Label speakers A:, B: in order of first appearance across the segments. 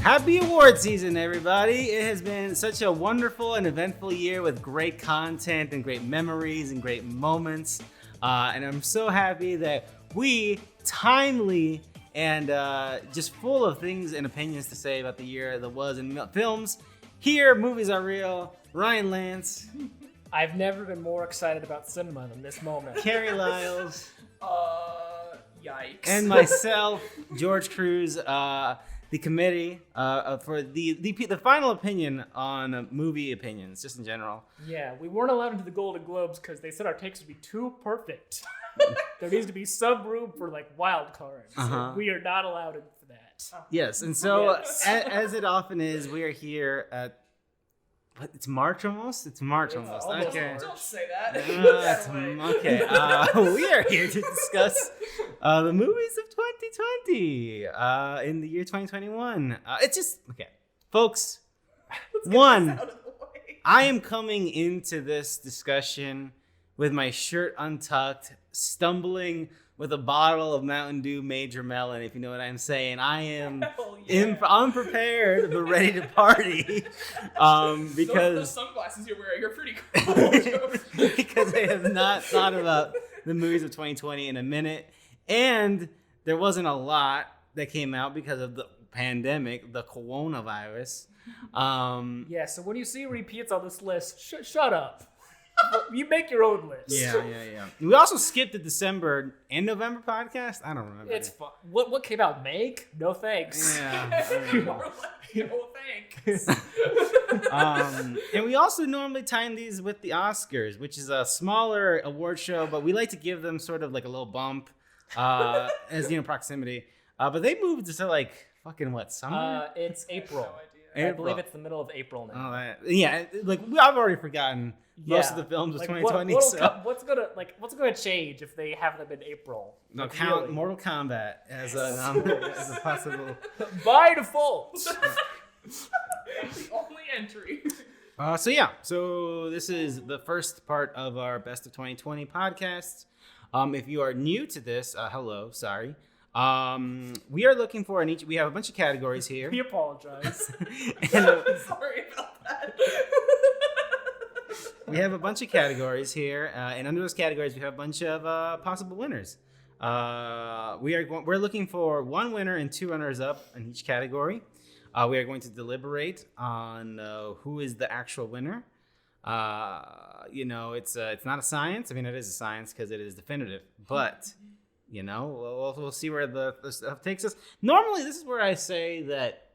A: Happy award season, everybody. It has been such a wonderful and eventful year with great content and great memories and great moments. And I'm so happy that we timely and just full of things and opinions to say about the year that was in films. Here, movies are real. Ryan Lance.
B: I've never been more excited about cinema than this moment.
A: Carrie Lyles.
C: Yikes.
A: And myself, George Cruz. The committee for the final opinion on movie opinions, just in general.
B: Yeah, we weren't allowed into the Golden Globes because they said our takes would be too perfect. There needs to be some room for like wild cards.
A: Uh-huh.
B: We are not allowed in for that.
A: Yes, and so
B: Yes.
A: as it often is, we are here at. But it's March almost. It's March almost. Okay.
C: Don't say that.
A: Okay. We are here to discuss the movies of 2020 in the year 2021. It's just okay, folks. One, I am coming into this discussion with my shirt untucked, stumbling with a bottle of Mountain Dew Major Melon, if you know what I'm saying. I am unprepared but ready to party because
C: those sunglasses you're wearing are pretty cool.
A: because I have not thought about the movies of 2020 in a minute, and there wasn't a lot that came out because of the pandemic, the coronavirus.
B: Yeah, so when you see repeats on this list, shut up. You make your own list.
A: Yeah. We also skipped the December and November podcast. I don't remember.
B: It's fun. What came out? Meg? No thanks.
A: Yeah.
C: No thanks.
A: And we also normally time these with the Oscars, which is a smaller award show, but we like to give them sort of like a little bump as proximity. But they moved to like fucking what, summer?
B: It's April.
C: No idea.
B: I believe it's the middle of April now.
A: I've already forgotten most of the films of 2020.
B: What's gonna change if they have them in April?
A: Really? Mortal Kombat as a possible.
B: By default.
C: The only entry.
A: So this is the first part of our Best of 2020 podcast. If you are new to this, hello, sorry. We are looking for we have a bunch of categories here.
B: We apologize.
C: Sorry about that.
A: We have a bunch of categories here, and under those categories, we have a bunch of possible winners. We're looking for one winner and two runners up in each category. We are going to deliberate on who is the actual winner. It's not a science. I mean, it is a science because it is definitive, but we'll see where the stuff takes us. Normally, this is where I say that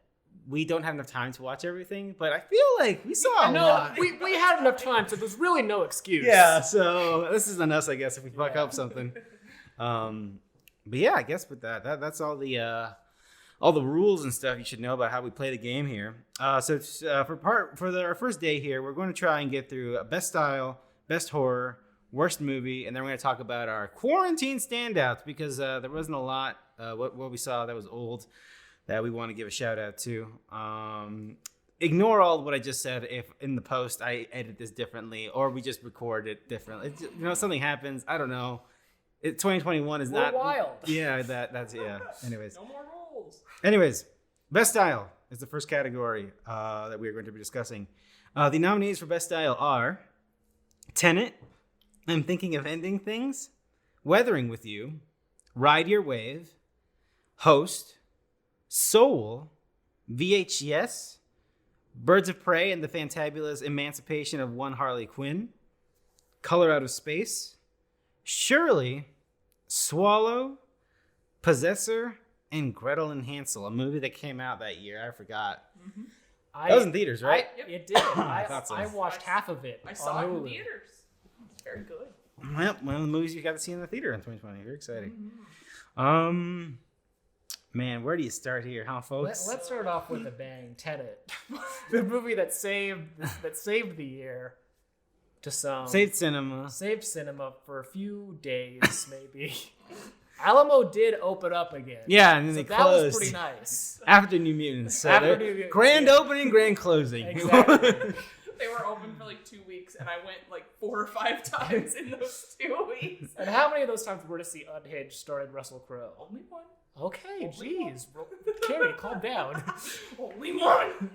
A: we don't have enough time to watch everything, but I feel like we saw a lot.
B: We had enough time, so there's really no excuse.
A: Yeah, so this is on us, I guess, if we fuck up something. But yeah, I guess with that's all the rules and stuff you should know about how we play the game here. For our first day here, we're going to try and get through best style, best horror, worst movie, and then we're going to talk about our quarantine standouts because there wasn't a lot what we saw that was old that we want to give a shout out to. Ignore all of what I just said if in the post I edit this differently or we just record it differently. Something happens. I don't know. 2021 is not
B: wild.
A: Yeah, that's yeah. Anyways.
C: No more rules.
A: Anyways, best style is the first category that we are going to be discussing. The nominees for best style are Tenet, I'm Thinking of Ending Things, Weathering with You, Ride Your Wave, Host, Soul, VHYes, Birds of Prey and the Fantabulous Emancipation of one Harley Quinn, Color Out of Space, Shirley, Swallow, Possessor, and Gretel and Hansel, a movie that came out that year. I forgot. Mm-hmm. That was in theaters, right?
B: It did. I watched half of it.
C: I saw it in theaters. It's very good.
A: Well, one of the movies you got to see in the theater in 2020. Very exciting. Mm-hmm. Man, where do you start here, huh, folks?
B: Let's start off with a bang. Tenet, the movie that saved the year to some.
A: Saved cinema
B: for a few days, maybe. Alamo did open up again.
A: Yeah, and then they closed.
B: That was pretty nice.
A: After New Mutants. So grand opening, grand closing.
B: Exactly.
C: They were open for like 2 weeks, and I went like 4 or 5 times in those 2 weeks.
B: And how many of those times were to see Unhinged starring Russell Crowe?
C: Only one.
B: Okay, jeez. Carrie, calm down.
C: Only one.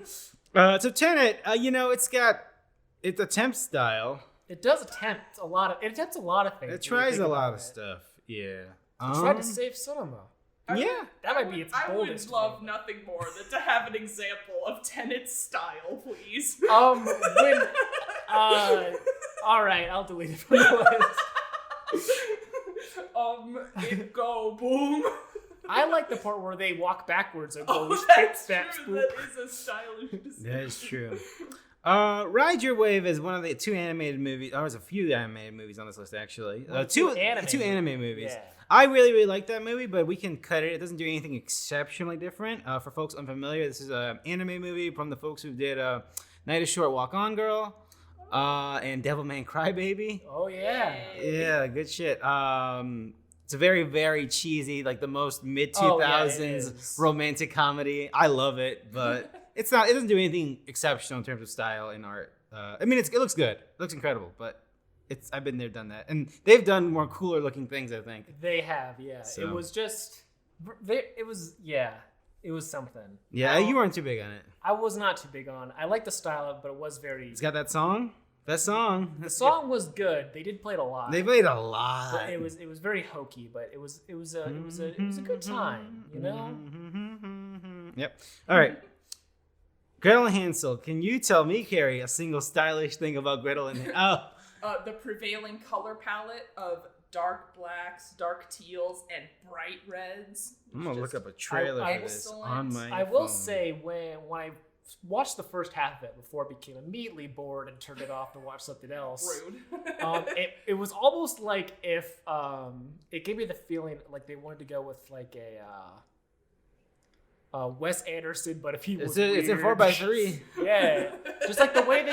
A: So Tenet, it's attempt style.
B: It does attempt a lot of. It attempts a lot of things.
A: It tries a lot of stuff. Yeah.
B: It tried to save cinema.
A: Yeah.
B: That might be its
C: I would
B: boldest
C: love
B: one.
C: nothing more than to have an example of Tenet's style, please.
B: All right, I'll delete it from the list.
C: It go boom.
B: I like the part where they walk backwards and go
C: That's
B: that
C: true.
B: swoop.
C: That is a stylish decision.
A: That is true. Ride Your Wave is one of the two animated movies. There's a few animated movies on this list, actually. Two anime movies.
B: Yeah.
A: I really, really like that movie, but we can cut it. It doesn't do anything exceptionally different. For folks unfamiliar, this is an anime movie from the folks who did Night is Short, Walk On Girl, and Devilman Crybaby.
B: Oh yeah.
A: Yeah, good shit. It's a very, very cheesy, like the most mid 2000s
B: Oh, yeah, it is.
A: romantic comedy. I love it, but it doesn't do anything exceptional in terms of style and art. I mean, it looks good. It looks incredible, but I've been there, done that. And they've done more cooler looking things, I think.
B: They have, yeah.
A: So.
B: It was just, it was something.
A: Yeah, you weren't too big on it.
B: I was not too big on. I like the style of it, but it was very.
A: It's got that song. That song.
B: The song was good. They did play it a lot.
A: They played a lot.
B: But it was very hokey, but it was a good time, you know.
A: Yep. All right. Gretel Hansel. Can you tell me, Carrie, a single stylish thing about Gretel and
C: The prevailing color palette of dark blacks, dark teals, and bright reds.
A: I'm gonna look up a trailer for this
C: excellent.
A: on my
B: I will
A: phone.
B: say when I watched the first half of it before I became immediately bored and turned it off to watch something else.
C: Rude.
B: It was almost like if it gave me the feeling like they wanted to go with like a Wes Anderson, but if he was
A: It's a 4x3.
B: Yeah, just like the way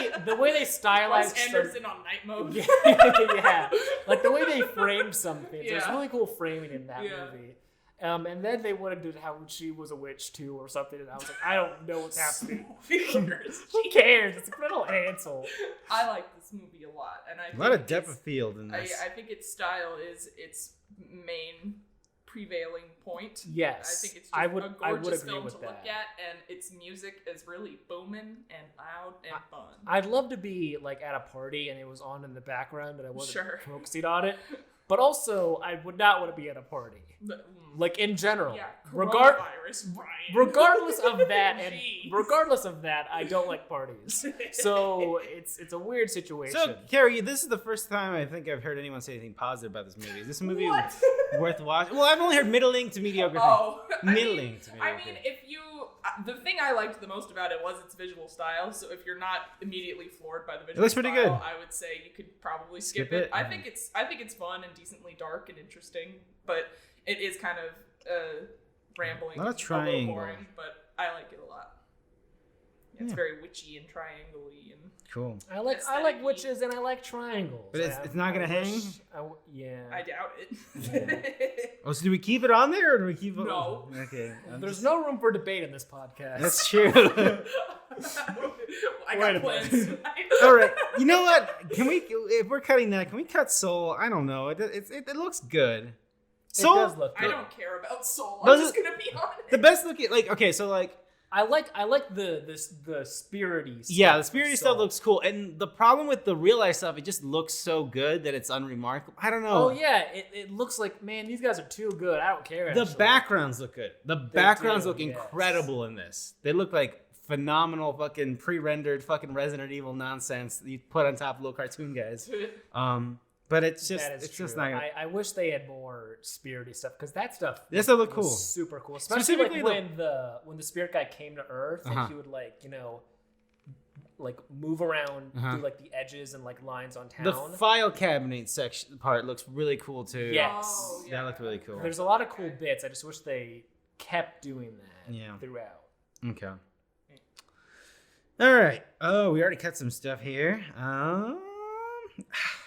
B: they stylized
C: Wes Anderson on night mode.
B: yeah, like the way they framed something. There's
C: Yeah.
B: really cool framing in that
C: Yeah.
B: movie. And then they wanted to how she was a witch too or something, and I was like, I don't know what's happening. Who cares? It's Gretel Hansel.
C: I like this movie a lot, and I
A: A lot of
C: think
A: depth of field in this.
C: I think its style is its main prevailing point.
B: Yes,
C: I think it's just
B: I
C: a
B: would
C: gorgeous
B: agree
C: film
B: with
C: to
B: that.
C: look at, and its music is really booming and loud and fun.
B: I'd love to be like at a party and it was on in the background and I wasn't
C: Sure.
B: focusing on it, but also I would not want to be at a party, like in general.
C: Yeah,
B: Regardless of that, and
C: Jeez.
B: regardless of that, I don't like parties. So it's a weird situation.
A: So, Carrie, this is the first time I think I've heard anyone say anything positive about this movie. Is this movie
C: What?
A: worth watching? Well, I've only heard middling to mediocre.
C: Oh,
A: Middling to
C: I
A: mediocre.
C: mean, if you, the thing I liked the most about it was its visual style. So if you're not immediately floored by the visual
A: looks pretty
C: style,
A: good.
C: I would say you could probably skip
A: Skip
C: it.
A: it?
C: I think it's fun and decently dark and interesting, but it is kind of rambling,
A: A lot of
C: a little
A: triangle.
C: boring, but I like it a lot. Yeah, it's
A: Yeah.
C: very witchy and triangle-y and
A: Cool.
B: I like
C: aesthetic-y.
B: witches and I like triangles.
A: But it's not gonna hang?
B: Yeah.
C: I doubt it.
A: Oh, so do we keep it on there or do we keep it?
C: No.
A: Okay.
B: There's no room for debate in this podcast.
A: That's true.
C: I
B: Wait
C: got
B: a
C: plans
B: minute.
C: tonight.
A: All right. You know what? If we're cutting that, can we cut Soul? I don't know. It looks good. Soul.
B: does look
C: I
B: good.
C: don't care about Soul.
A: No,
C: I'm just gonna be honest.
A: The best looking,
B: I like the spirity stuff.
A: yeah, the spirity stuff
B: So-
A: looks cool. And the problem with the real life stuff, it just looks so good that it's unremarkable. I don't know.
B: Oh yeah, it looks like, man, these guys are too good. I don't care.
A: The
B: actually.
A: backgrounds look good. The backgrounds
B: do,
A: look
B: yes.
A: incredible in this. They look like phenomenal fucking pre-rendered fucking Resident Evil nonsense that you put on top of little cartoon guys. But it's just
B: That is
A: it's
B: true.
A: just not gonna,
B: I wish they had more spirity stuff because that stuff.
A: This stuff look
B: was
A: cool.
B: super cool. Especially
A: Specifically
B: like when the spirit guy came to Earth
A: Uh-huh.
B: and he would like move around
A: Uh-huh.
B: through like the edges and like lines on town.
A: the file cabinet section part looks really cool too.
B: Yes.
C: Oh,
A: That looked really cool.
B: There's a lot of cool bits. I just wish they kept doing that
A: Yeah.
B: throughout.
A: Okay. All right. Oh, we already cut some stuff here.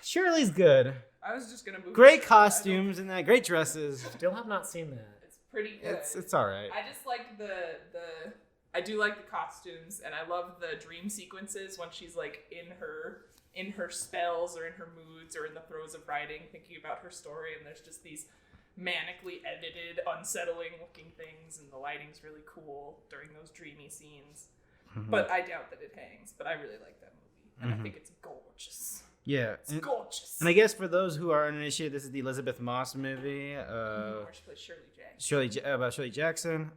A: Shirley's good.
C: I was just gonna move.
A: Great
C: to-
A: costumes and that. Great dresses.
B: Still have not seen that.
C: It's pretty good.
A: It's all right.
C: I just like the I do like the costumes, and I love the dream sequences when she's like in her spells or in her moods or in the throes of writing, thinking about her story, and there's just these manically edited, unsettling looking things, and the lighting's really cool during those dreamy scenes. But I doubt that it hangs. But I really like that movie, and I think it's gorgeous.
A: Yeah,
C: It's gorgeous.
A: And I guess for those who are uninitiated, this is the Elizabeth Moss movie.
C: Where she plays Shirley Jackson.
A: About Shirley Jackson.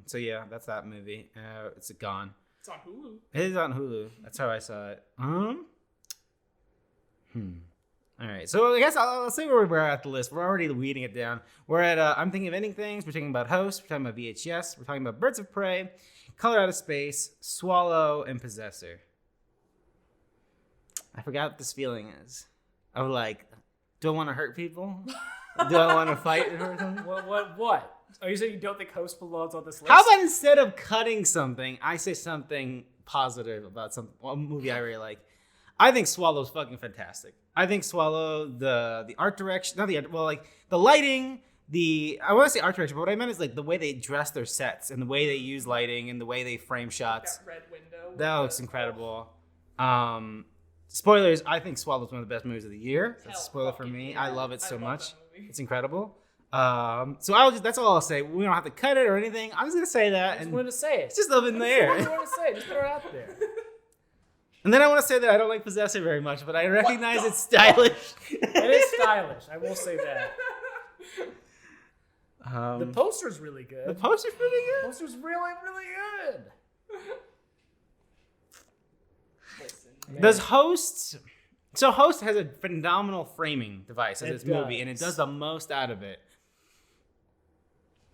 A: So yeah, that's that movie. It's gone.
C: It's on Hulu.
A: It is on Hulu. That's how I saw it. All right. So I guess I'll say where we're at the list. We're already weeding it down. We're at I'm Thinking of Ending Things. We're talking about Host. We're talking about VHYes. We're talking about Birds of Prey, Color Out of Space, Swallow, and Possessor. I forgot what this feeling is. Of like, do I want to hurt people? Do I want to fight or something?
B: What? Are you saying you don't think Host belongs on this list?
A: How about instead of cutting something, I say something positive about a movie I really like? I think Swallow's fucking fantastic. I think Swallow, the art direction, not the art, well, like the lighting, I want to say art direction, but what I meant is like the way they dress their sets and the way they use lighting and the way they frame shots.
C: That red window.
A: That looks incredible. Spoilers, I think Swallow's one of the best movies of the year. That's a spoiler for me.
C: Yeah.
A: I love it so much.
C: That movie.
A: It's incredible. So that's all I'll say. We don't have to cut it or anything. I'm just going to say that.
B: I just wanted to say it.
A: It's just up in the air.
B: I just want to say it. Just throw it out there.
A: And then I want to say that I don't like Possessor very much, but I recognize it's stylish.
B: It is stylish. I will say that. The poster's really good.
A: The poster's really good?
B: The poster's really, really good.
C: Listen,
A: Does Host... So Host has a phenomenal framing device in this movie, and it does the most out of it.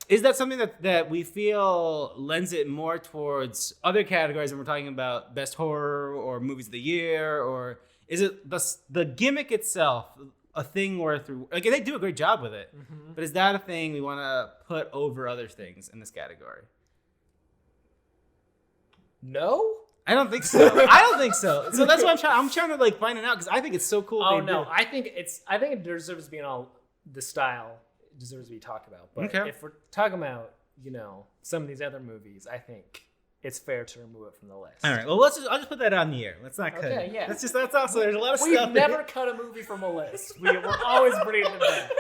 A: Is that something that we feel lends it more towards other categories when we're talking about best horror or movies of the year? Or is it the gimmick itself a thing worth... Like, they do a great job with it. Mm-hmm. But is that a thing we want to put over other things in this category?
B: No?
A: I don't think so. I don't think so. So that's what I'm trying to like find it out because I think it's so cool.
B: Oh no, I think it deserves to be on the style. It deserves to be talked about. But if we're talking about some of these other movies, I think it's fair to remove it from the list.
A: All right. Well, I'll just put that on the air. Let's not cut it.
B: Yeah.
A: That's also there's a lot of
B: We've
A: stuff.
B: We've never cut a movie from a list. We're always bringing it back.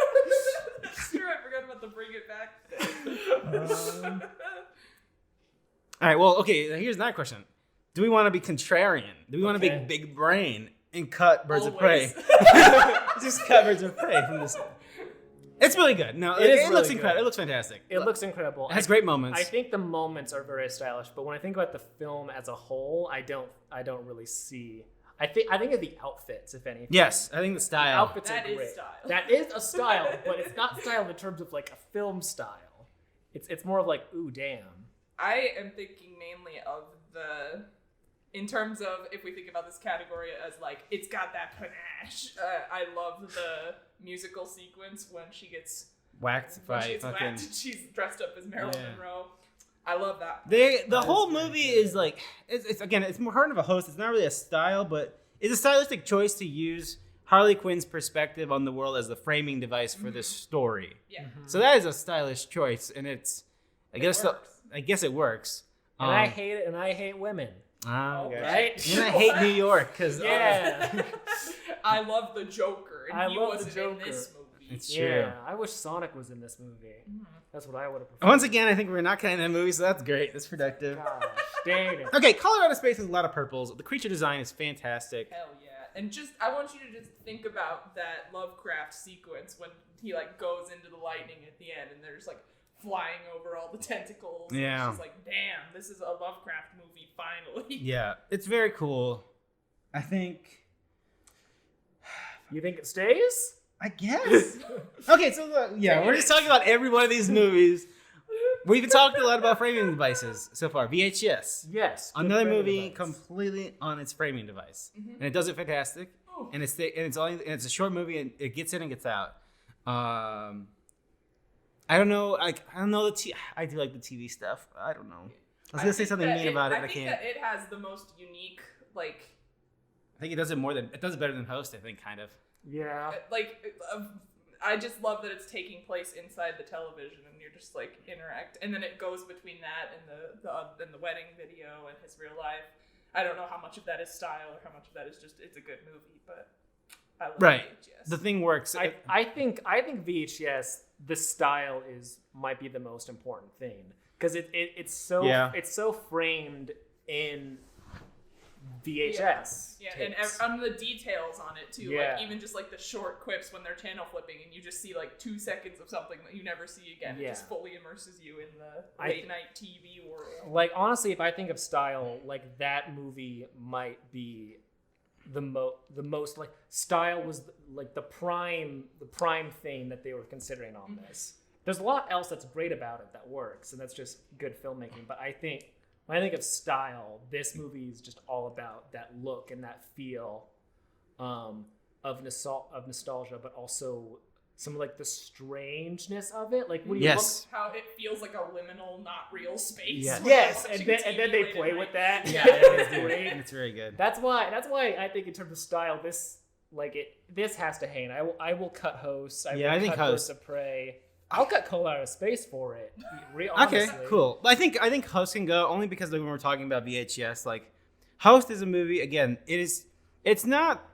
C: Sure, I forgot about the bring it back thing.
A: All right. Well, okay. Here's another question. Do we want to be contrarian? Do we want to be big brain and cut Birds of Prey? Just cut Birds of Prey from this. It's really good. No, it looks incredible. It looks fantastic.
B: It looks incredible.
A: It has great moments.
B: I think the moments are very stylish, but when I think about the film as a whole, I don't really see. I think of the outfits, if anything.
A: Yes, I think the style.
B: The outfits
C: That
B: are
C: is
B: great.
C: style.
B: That is a style, but it's not style in terms of like a film style. It's more of like, ooh, damn.
C: I am thinking mainly of in terms of if we think about this category as like it's got that panache. I love the musical sequence when she gets
A: whacked by fucking.
C: Whacked, she's dressed up as Marilyn Monroe. I love that.
A: The whole movie is like it's more hard of a host. It's not really a style, but it's a stylistic choice to use Harley Quinn's perspective on the world as the framing device for this story.
C: Yeah.
B: Mm-hmm.
A: So that is a stylish choice, and I guess it works.
B: And I hate it, and I hate women.
A: Okay.
B: Right?
A: And I hate New York because
C: I love the Joker, and he wasn't in this movie.
A: It's true.
B: Yeah, I wish Sonic was in this movie. Mm-hmm. That's what I would have preferred.
A: Once again, I think we're not cutting that movie, so that's great. That's productive.
B: Gosh, dang it.
A: Okay, Color Out of Space has a lot of purples. The creature design is fantastic.
C: Hell yeah. And I want you to just think about that Lovecraft sequence when he like goes into the lightning at the end and they're just like flying over all the tentacles.
A: Yeah.
C: And she's like, damn, this is a Lovecraft movie finally.
A: Yeah, it's very cool. I think...
B: You think it stays?
A: I guess. Okay, so we're just talking about every one of these movies. We've talked a lot about framing devices so far. VHYes.
B: Yes.
A: Another movie completely on its framing device, and it does it fantastic.
C: Oh.
A: And it's a short movie, and it gets in and gets out. I don't know. I don't know I do like the TV stuff. I don't know. I was gonna say something mean about it. I can't.
C: That it has the most unique like.
A: I think it does it better than Host. I think kind of.
B: Yeah.
C: I just love that it's taking place inside the television, and you're just like interact, and then it goes between that and the wedding video and his real life. I don't know how much of that is style or how much of that is just it's a good movie, but I love VHYes.
A: The thing works.
B: I think VHYes the style might be the most important thing because it's so framed in VHS.
C: Yeah, and on the details on it too.
B: Yeah.
C: Like even just like the short quips when they're channel flipping and you just see like 2 seconds of something that you never see again.
B: Yeah.
C: It just fully immerses you in the late night TV world.
B: Like honestly, if I think of style, like that movie might be the most like style was like the prime thing that they were considering on this. There's a lot else that's great about it that works, and that's just good filmmaking. But I think when I think of style, this movie is just all about that look and that feel of nostalgia, but also some of like the strangeness of it. Like when you look
C: how it feels like a liminal, not real space.
B: Yes, and then they play with that.
A: Yeah, it's great. And it's very good.
B: That's why I think in terms of style, this has to hang. I will cut hosts. I will cut Birds of Prey. I'll cut Call Out of Space for it.
A: Okay, cool. I think Host can go only because when we're talking about VHS, like Host is a movie. Again, it's not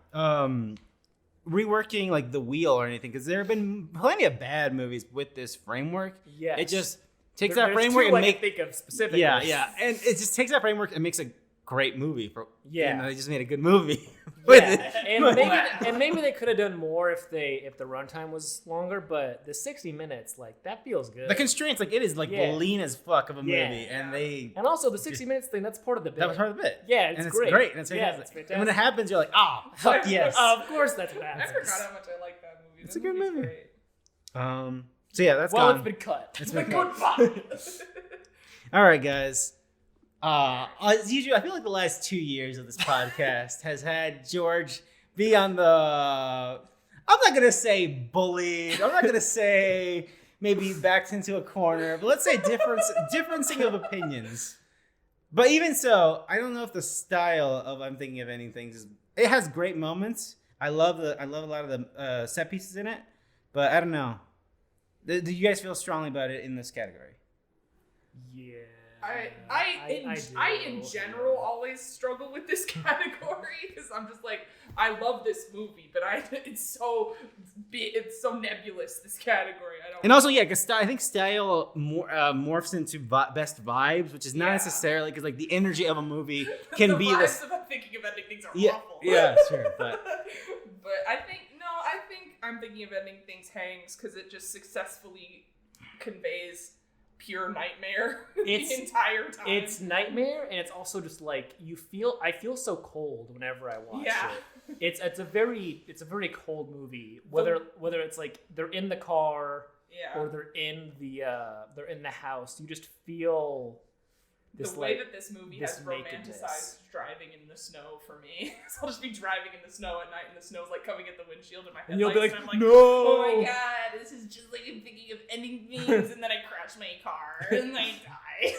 A: reworking like the wheel or anything because there have been plenty of bad movies with this framework.
B: Yeah,
A: it just takes that framework and
B: think of specifically.
A: Yeah, and it just takes that framework and makes a great movie. They just made a good movie.
B: And maybe they could have done more if the runtime was longer, but the 60 minutes, like that feels good.
A: The constraints, like it is like lean as fuck of a movie, and
B: also the 60 minutes thing, that's part of the bit.
A: That was part of the bit.
B: Yeah, it's great.
A: And it's
B: fantastic.
A: It's fantastic. And when it happens, you're like, fuck yes.
B: Of course, that's what happens.
C: I forgot how much I like that movie.
A: It's a good movie.
C: Great.
A: So yeah, that's
B: gone. It's been cut.
A: It's been cut. All right, guys. As usual, I feel like the last 2 years of this podcast has had George be on the, I'm not going to say bullied. I'm not going to say maybe backed into a corner, but let's say differencing of opinions. But even so, I don't know if the style of I'm Thinking of Ending Things it has great moments. I love a lot of the set pieces in it, but I don't know. Do you guys feel strongly about it in this category?
B: Yeah.
C: I in general always struggle with this category because I'm just like I love this movie, but it's so nebulous, this category. I don't.
A: And also, because I think style morphs into best vibes, which is not necessarily because like the energy of a movie can be
C: vibes of Thinking of Ending Things are awful.
A: Yeah, sure, but
C: I think I'm Thinking of Ending Things hangs because it just successfully conveys pure nightmare the entire time.
B: It's nightmare, and it's also just like I feel so cold whenever I watch it. It's a very cold movie. Whether it's like they're in the car or they're in the house, you just feel this,
C: the way that this movie has romanticized driving in the snow for me. So I'll just be driving in the snow at night, and the snow's like coming at the windshield in my headlights,
B: and you'll be like,
C: and I'm like,
B: no!
C: Oh my god, this is just like I'm Thinking of Ending Things, and then I crash my car and I die.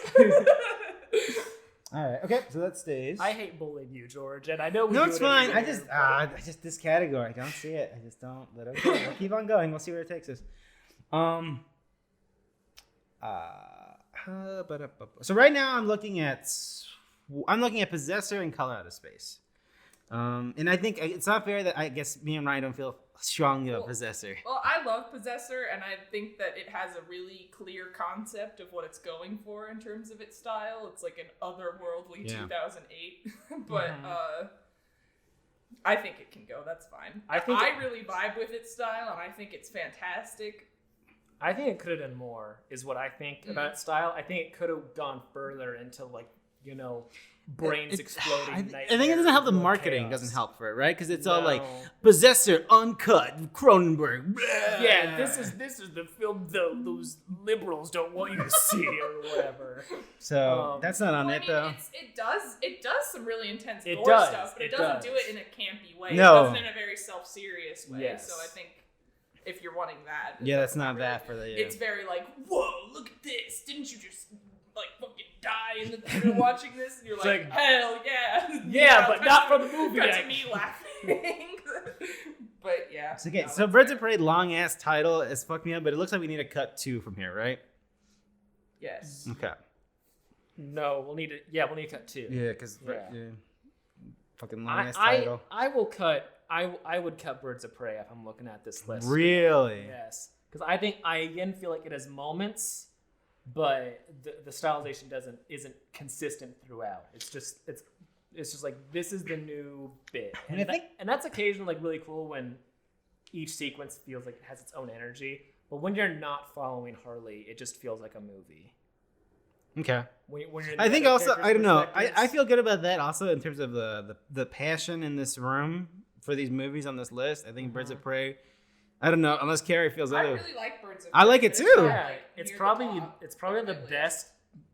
A: All right, okay, so that stays.
B: I hate bullying you, George, and I know we
A: No,
B: do
A: it's
B: it
A: fine.
B: every year,
A: I just this category. I don't see it. I just don't. But okay, we'll keep on going. We'll see where it takes us. So right now I'm looking at Possessor and Color Out of Space. And I think it's not fair that I guess me and Ryan don't feel strongly about Possessor.
C: Well, I love Possessor, and I think that it has a really clear concept of what it's going for in terms of its style. It's like an otherworldly 2008, but I think it can go. That's fine. I really vibe with its style, and I think it's fantastic.
B: I think it could have done more, is what I think about its style. I think it could have gone further into, like, brains exploding.
A: I think it doesn't help the marketing. Chaos. Doesn't help for it, right? Because it's all like Possessor uncut Cronenberg.
B: Yeah, this is the film those liberals don't want you to see or whatever.
A: So that's not on it though.
C: It does some really intense gore stuff, but it doesn't do it in a campy way.
A: No.
C: It does it in a very self-serious way.
B: Yes.
C: So I think if you're wanting that,
A: that's not really, that for the.
C: It's very like, whoa, look at this! Didn't you just like fucking die in the theater watching this? And you're like, hell yeah!
B: Yeah, but not from the movie.
C: Cut to me laughing. But yeah.
A: It's okay. So Birds of Prey, long ass title has fucked me up, but it looks like we need to cut 2 from here, right?
C: Yes.
A: Okay.
B: No, we'll need to. Yeah, we'll need to cut 2.
A: Yeah, because fucking long ass title.
B: I will cut. I would cut Birds of Prey if I'm looking at this list.
A: Really?
B: Yes. Because I again feel like it has moments, but the stylization isn't consistent throughout. It's just like, this is the new bit, and that's occasionally like really cool when each sequence feels like it has its own energy. But when you're not following Harley, it just feels like a movie.
A: Okay.
B: When you're in
A: I think
B: the
A: also, I don't know.
B: perspectives.
A: I feel good about that also in terms of the passion in this room for these movies on this list. I think Birds of Prey. I don't know, unless Carrie feels
C: I
A: other.
C: really like Birds of
A: I like
C: Prey,
A: it
C: but
A: too.
B: Yeah,
C: like
B: it's
C: near
B: probably
C: the top
B: the
C: of my list.
B: best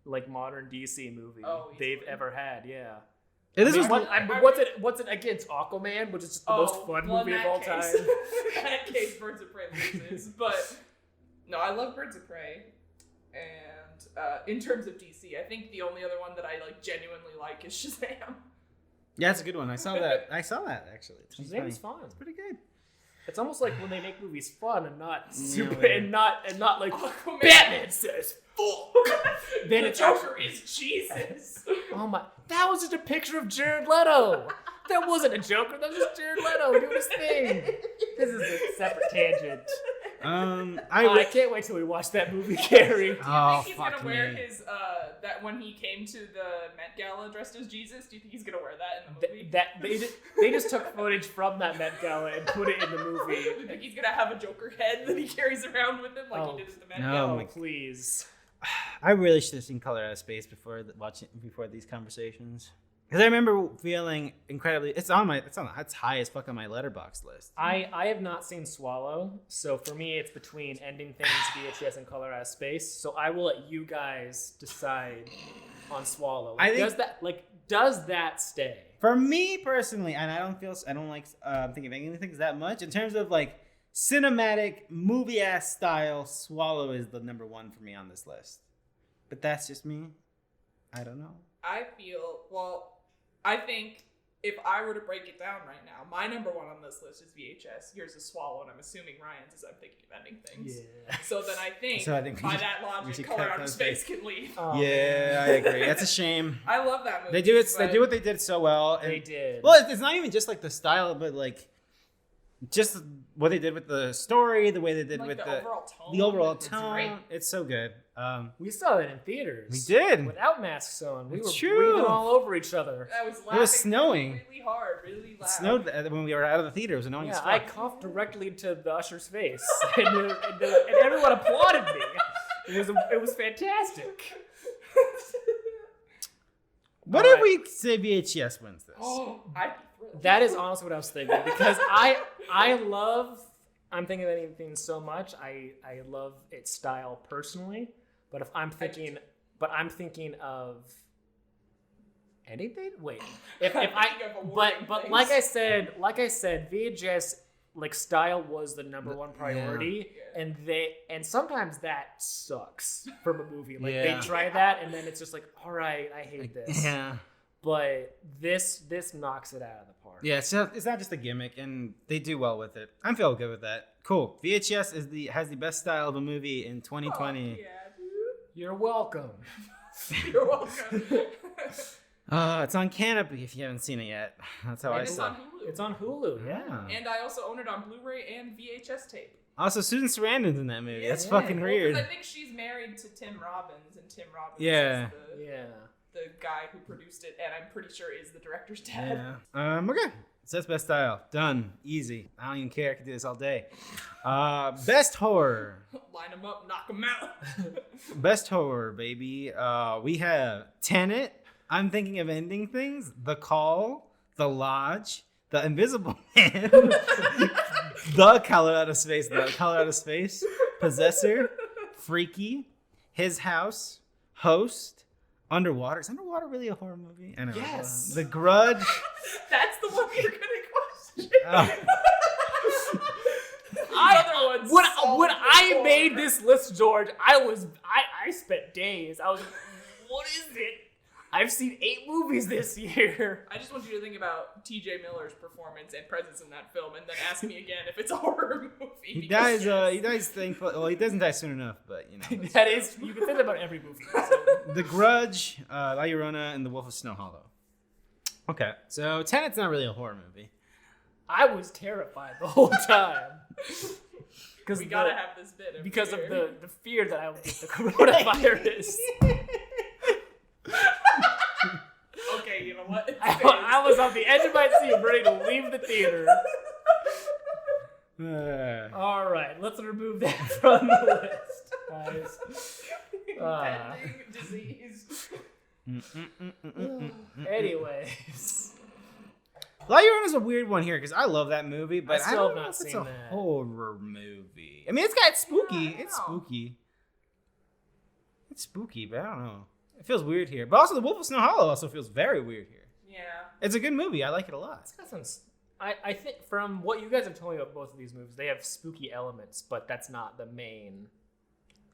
B: like modern DC movie
C: Oh,
B: they've
C: easily.
B: ever had. Yeah.
A: This is
B: What's it against Aquaman, which is just the most fun
C: well,
B: movie
C: in
B: of
C: that
B: all
C: case-
B: time?
C: in that case, Birds of Prey loses. But no, I love Birds of Prey. And in terms of DC, I think the only other one that I like genuinely like is Shazam.
A: Yeah, it's a good one. I saw that actually. It's
B: Shazam's fun.
A: It's pretty good.
B: It's almost like when they make movies fun and not super
A: Yeah.
B: and not like
C: Aquaman.
B: Batman says fuck. Then
C: The
B: it's
C: Joker is Jesus.
B: Oh my! That was just a picture of Jared Leto. That wasn't a Joker. That was just Jared Leto doing his thing. This is a separate tangent. I can't wait till we watch that movie, Carrie.
C: Do you
A: Oh,
C: think he's
A: fuck
C: gonna wear
A: me.
C: his that when he came to the Met Gala dressed as Jesus? Do you think he's gonna wear that in the movie?
B: They just took footage from that Met Gala and put it in the
C: Do you
B: movie.
C: think he's gonna have a Joker head that he carries around with him like he did at the Met
A: no.
C: Gala?
A: Oh my-
B: Please.
A: I really should have seen Color Out of Space before these conversations. Because I remember feeling incredibly. It's high as fuck on my letterbox list.
B: I have not seen Swallow, so for me it's between Ending Things, VHS, and Color Out of Space. So I will let you guys decide on Swallow.
A: I think-
B: does that stay?
A: For me personally, and I don't like thinking of anything that much in terms of like cinematic movie ass style. Swallow is the number one for me on this list, but that's just me. I don't know.
C: I think if I were to break it down right now, my number one on this list is VHS. Yours is Swallow, and I'm assuming Ryan's is I'm Thinking of Ending Things.
B: Yeah.
C: So then I think,
A: we
C: by that
A: should
C: logic,
A: cut
C: Color Out of
A: Color
C: Space can leave.
B: Oh,
A: Yeah, I agree. That's a shame.
C: I love that movie.
A: They do it. They
C: but-
A: do what they did so well. And,
B: They did.
A: Well, it's not even just like the style, but like just what they did with the story, the way they did
C: like
A: with
C: the overall tone.
A: the overall
C: It's great.
A: tone. It's so good.
B: We saw that in theaters.
A: We did.
B: Without masks on. We
A: It's
B: were
A: true.
B: breathing all over each other.
C: I was
A: It
C: laughing
A: was snowing.
C: really hard, really loud.
A: It snowed when we were out of the theater. It was annoying as
B: Yeah,
A: fuck.
B: I coughed directly into the usher's face, and everyone applauded me. It was fantastic.
A: What
B: All
A: if we say VHS wins this?
C: Oh, I'd be thrilled.
B: That is honestly what I was thinking, because I love I'm Thinking of Anything so much. I love its style personally, but if I'm thinking of anything. Wait, if
C: I'm
B: I
C: thinking of
B: but
C: awarding
B: like I
C: things.
B: said, VHS like style was the number one priority,
C: Yeah.
B: and sometimes that sucks from a movie. Like
A: Yeah.
B: they try that, and then it's just like, all right, I hate this.
A: Yeah.
B: But this knocks it out of the park.
A: Yeah, it's not just a gimmick, and they do well with it. I'm feeling good with that. Cool. VHS has the best style of a movie in 2020.
C: Oh, yeah,
B: You're welcome.
C: dude. You're welcome.
A: It's on Canopy if you haven't seen it yet. That's how I
C: It's
A: saw.
C: on Hulu.
B: It's on Hulu. Yeah.
C: And I also own it on Blu-ray and VHS tape.
A: Also, Susan Sarandon's in that movie. That's
B: Yeah.
A: fucking
C: Well,
A: weird.
C: 'cause I think she's married to Tim Robbins, and Tim Robbins
A: Yeah.
C: is
B: Yeah.
C: the guy who produced it, and I'm pretty sure is the director's dad.
A: Yeah. Okay. So that's best style. Done. Easy. I don't even care. I could do this all day. Best horror.
C: Line them up, knock them out.
A: Best horror, baby. We have Tenet. I'm Thinking of Ending Things. The Call. The Lodge. The Invisible Man. The Color Out of Space. The Color Out of Space. Possessor. Freaky. His House. Host. Underwater. Is Underwater really a horror movie? I know.
B: Yes.
A: The Grudge.
C: That's the one you're gonna question.
B: When I made this list, George, I spent days. I was like, what is it? I've seen 8 movies this year.
C: I just want you to think about T.J. Miller's performance and presence in that film, and then ask me again if it's a horror movie.
A: He
C: because
A: dies. He dies thankful. Well, he doesn't die soon enough, but you know.
B: That is, you can say that about every movie.
A: The Grudge, La Llorona, and The Wolf of Snow Hollow. Okay, so Tenet's not really a horror movie.
B: I was terrified the whole time.
C: We gotta have this bit every
B: because
C: year.
B: of the fear that I will get the coronavirus.
C: Okay, you know what?
B: I was on the edge of my seat, ready to leave the theater. All right, let's remove that from the list, guys.
C: Impending disease.
B: Anyways,
A: La Llorona's a weird one here because I love that movie, but I
B: still
A: don't
B: have
A: know
B: not
A: if it's
B: seen
A: a
B: that.
A: horror movie. I mean, it's got spooky.
C: Yeah, I
A: It's
C: know.
A: spooky. It's spooky, but I don't know. It feels weird here. But also, The Wolf of Snow Hollow also feels very weird here.
C: Yeah.
A: It's a good movie. I like it a lot.
B: it's got some. I think from what you guys have told me about both of these movies, they have spooky elements, but that's not the main.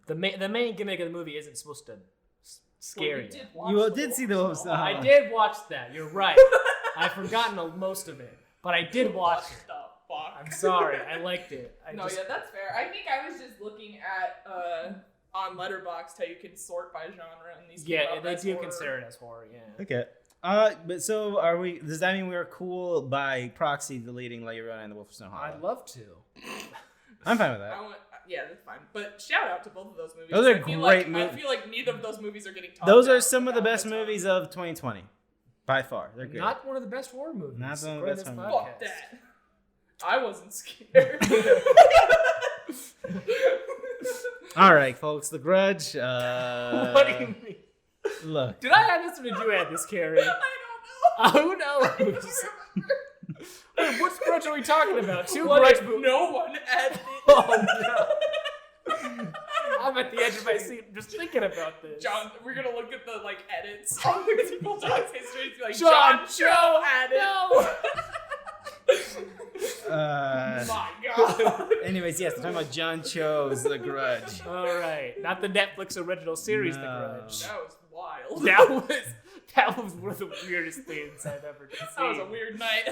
B: The main gimmick of the movie isn't supposed to scare
C: Well,
B: you.
A: You did see The Wolf of Snow Hollow.
B: I did watch that. You're right. I've forgotten most of it, but I did watch it.
C: What the fuck?
B: I'm sorry. I liked it.
C: Yeah, that's fair. I think I was just looking at on Letterboxd how you can sort by genre, and these came
B: Yeah,
C: up
B: they
C: as
B: do
C: horror.
B: consider it as horror. Yeah.
A: Okay. But so are we? Does that mean we're cool by proxy deleting La Llorona and The Wolf of Snow Hollow?
B: I'd love to.
A: I'm fine with that.
C: Yeah, that's fine. But shout out to both of those movies.
A: Those are
C: I feel
A: great
C: I
A: movies.
C: feel like neither of those movies are getting talked
A: Those are
C: about
A: some of the
C: enough
A: best
C: at the time.
A: movies of 2020, by far. They're good.
B: Not one of the best horror movies.
A: Not one of the
B: according
A: best
B: to this
A: horror
C: Fuck
B: podcast.
C: that. I wasn't scared.
A: All right, folks. The Grudge.
B: What do you mean?
A: Look.
B: Did I have this or did you add this, Carrie?
C: I don't know.
B: Who knows?
C: I don't remember.
B: Wait, what Grudge are we talking about? Two
C: What
B: Grudge
C: if
B: movies.
C: no one added it?
B: Oh no! I'm at the edge of my seat just thinking about this.
C: John, we're gonna look at the edits on the People Talks history and be like,
B: John
C: Cho added.
B: No!
C: My God.
A: Anyways, yes, I'm talking about John Cho's The Grudge.
B: All right, not the Netflix original series, The
A: No.
B: Grudge.
C: That was wild.
B: That was one of the weirdest things I've ever seen.
C: That was a weird night.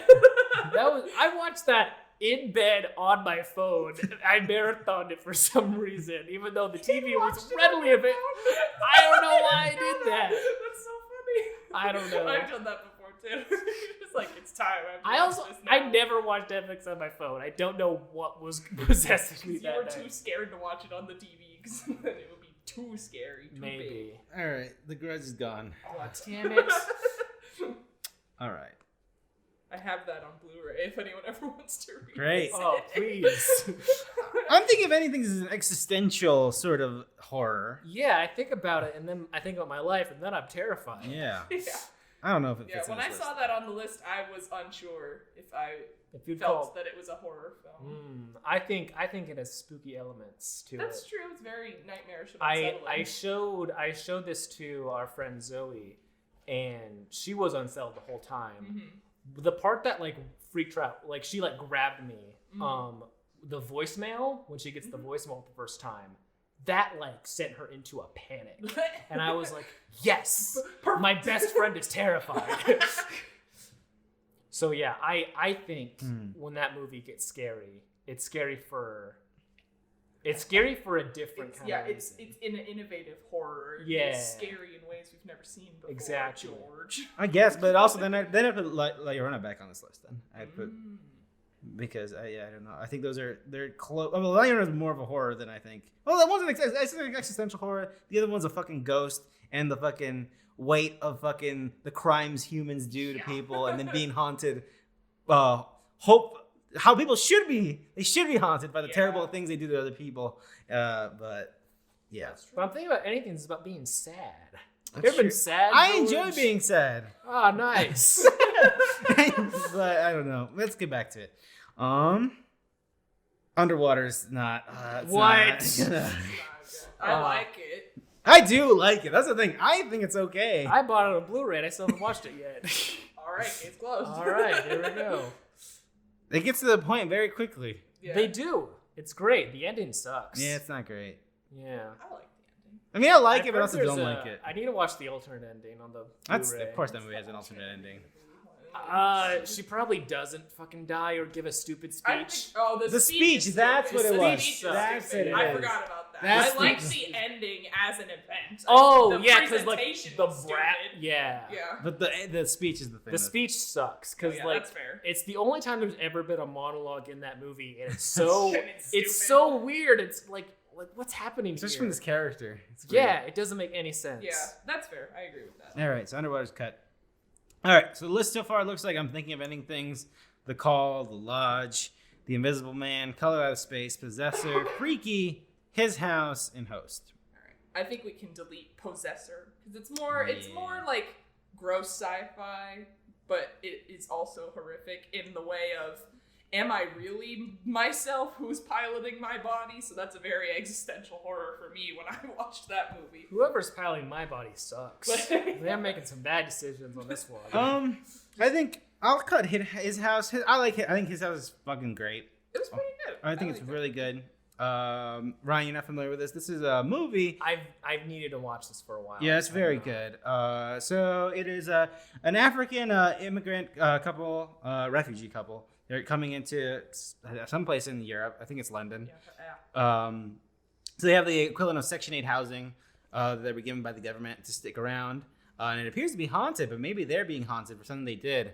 B: I watched that in bed on my phone. I marathoned it for some reason, even though the TV was readily available. I don't know why I did that.
C: That's so funny.
B: I don't know.
C: I've done that before too. It's like it's time.
B: I never watched Netflix on my phone. I don't know what was possessing me
C: You
B: that
C: were
B: night.
C: too scared to watch it on the TV because then it would be too scary. Too
B: Maybe.
A: All right, The Grudge is gone.
B: Oh, damn it.
A: All right.
C: I have that on Blu-ray if anyone ever wants to read
A: Great.
C: it.
B: Oh, please.
A: I'm thinking if anything, this is an existential sort of horror.
B: Yeah, I think about it, and then I think about my life, and then I'm terrified.
A: Yeah.
C: Yeah.
A: I don't know if it
C: Yeah,
A: fits
C: when
A: in
C: I
A: this
C: saw
A: list.
C: that on the list, I was unsure if I
B: If you'd
C: felt
B: call,
C: that it was a horror film.
B: I think it has spooky elements to
C: That's
B: it.
C: true. It's very nightmarish and unsettling.
B: I showed this to our friend Zoe, and she was unsettled the whole time.
C: Mm-hmm.
B: The part that freaked her out, she grabbed me.
C: Mm-hmm.
B: The voicemail when she gets the voicemail the first time, that sent her into a panic, and I was like, yes, my best friend is terrified. So yeah, I think when that movie gets scary, it's scary for a different kind of reason.
C: It's an innovative horror.
B: Yeah.
C: It's scary in ways we've never seen before.
B: Exactly.
C: George.
A: I guess, but also then I put La Llorona back on this list. Then I put because I don't know. I think they're close. Well, La Llorona is more of a horror than I think. Well, that one's an existential horror. The other one's a fucking ghost and the fucking weight of fucking the crimes humans do to people, and then being haunted. How people should be. They should be haunted by the terrible things they do to other people. But yeah,
B: But I'm thinking about anything that's about being sad.
A: That's
B: You ever been
A: true.
B: sad?
A: I
B: George?
A: enjoy being sad.
B: Ah, nice.
A: But I don't know. Let's get back to it. Underwater's not. It's
B: What?
A: not.
C: I like it.
A: I do like it. That's the thing. I think it's okay.
B: I bought it on Blu-ray and I still haven't watched it yet.
C: All right, case closed.
B: All right, here we go.
A: It gets to the point very quickly.
C: Yeah.
B: They do. It's great. The ending sucks.
A: Yeah, it's not great.
B: Yeah.
C: I like the ending.
A: I mean, I like
B: I've
A: it, but I
B: heard
A: also
B: there's
A: don't like it.
B: I need to watch the alternate ending on the
A: That's
B: Blu-ray.
A: of course that movie has an alternate ending.
B: She probably doesn't fucking die or give a stupid
C: I think,
B: speech.
C: the
A: The speech,
C: is
A: that's
C: stupid.
A: what it
C: The
A: was.
C: speech is
A: That's
C: stupid.
A: what it
C: I
A: is.
C: forgot about that.
A: That's
C: I like
A: the-
C: the ending as an event.
B: Oh
C: The
B: yeah, because like
C: presentation
B: the
C: was
B: brat.
C: stupid.
B: Yeah.
C: Yeah.
A: But the speech is the thing.
B: The speech sucks because
C: Yeah,
B: like
C: that's fair.
B: it's the only time there's ever been a monologue in that movie, and it's so
C: And it's
B: it's
C: stupid.
B: so weird. It's like what's happening
A: Especially
B: here?
A: from this character. It's weird.
B: Yeah, it doesn't make any sense.
C: Yeah, that's fair. I agree with that.
A: All right, so Underwater's cut. All right, so the list so far looks like I'm thinking of ending things: The Call, The Lodge, The Invisible Man, Color Out of Space, Possessor, Freaky, His House, and Host.
C: All right. I think we can delete Possessor because it's more
A: Yeah.
C: like gross sci-fi, but it is also horrific in the way of, am I really myself who's piloting my body? So that's a very existential horror for me when I watched that movie.
B: Whoever's piloting my body sucks. They're making some bad decisions on this one.
A: I think I'll cut His House. I think His House is fucking great.
C: It was pretty good.
A: I think it's
C: liked
A: really good. Ryan, you're not familiar with this. This is a movie.
B: I've needed to watch this for a while.
A: Yeah, it's very good. So it is an African immigrant couple, refugee couple. They're coming into someplace in Europe. I think it's London.
C: Yeah.
A: So they have the equivalent of Section 8 housing that they were given by the government to stick around. And it appears to be haunted, but maybe they're being haunted for something they did.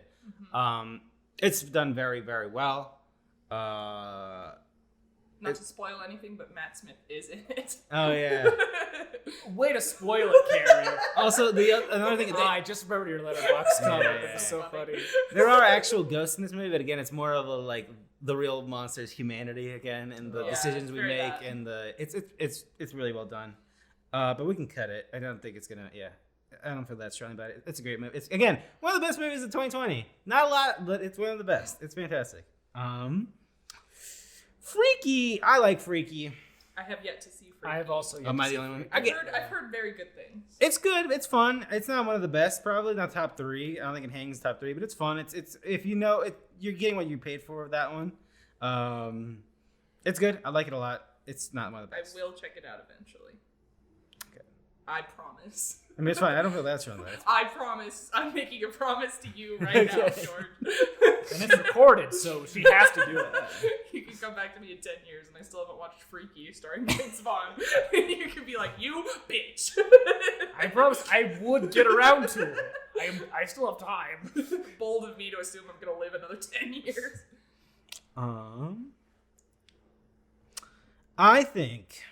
C: Mm-hmm.
A: It's done very, very well.
C: Not to spoil anything, but Matt Smith is in it.
A: Oh, yeah.
B: Way to spoil it, Carrie.
A: Also, another thing...
B: I just remembered your letterbox comment.
A: Yeah.
B: It was so funny.
A: There are actual ghosts in this movie, but again, it's more of a like the real monster's humanity again, and the
C: Yeah,
A: decisions we
C: very
A: make,
C: that.
A: and it's really well done. But we can cut it. I don't think it's gonna. Yeah, I don't feel that strongly about it. It's a great movie. It's again one of the best movies of 2020. Not a lot, but it's one of the best. It's fantastic. Freaky. I like Freaky.
C: I have yet to see Freaky.
B: I have also.
A: Am I the only one?
C: I've heard very good things.
A: It's good. It's fun. It's not one of the best. Probably not top 3. I don't think it hangs top 3, but it's fun. It's if you know it, you're getting what you paid for with that one. It's good. I like it a lot. It's not one of the
C: I
A: best.
C: will check it out eventually.
A: Okay.
C: I promise.
A: I mean, it's fine. I don't feel that strong about it.
C: I promise. I'm making a promise to you right now,
A: Okay.
C: George.
B: And it's recorded, so she has to do it.
C: You can come back to me in 10 years and I still haven't watched Freaky starring Vince Vaughn. And you can be like, you bitch.
B: I promise I would get around to it. I still have time.
C: Bold of me to assume I'm going to live another 10 years.
A: I think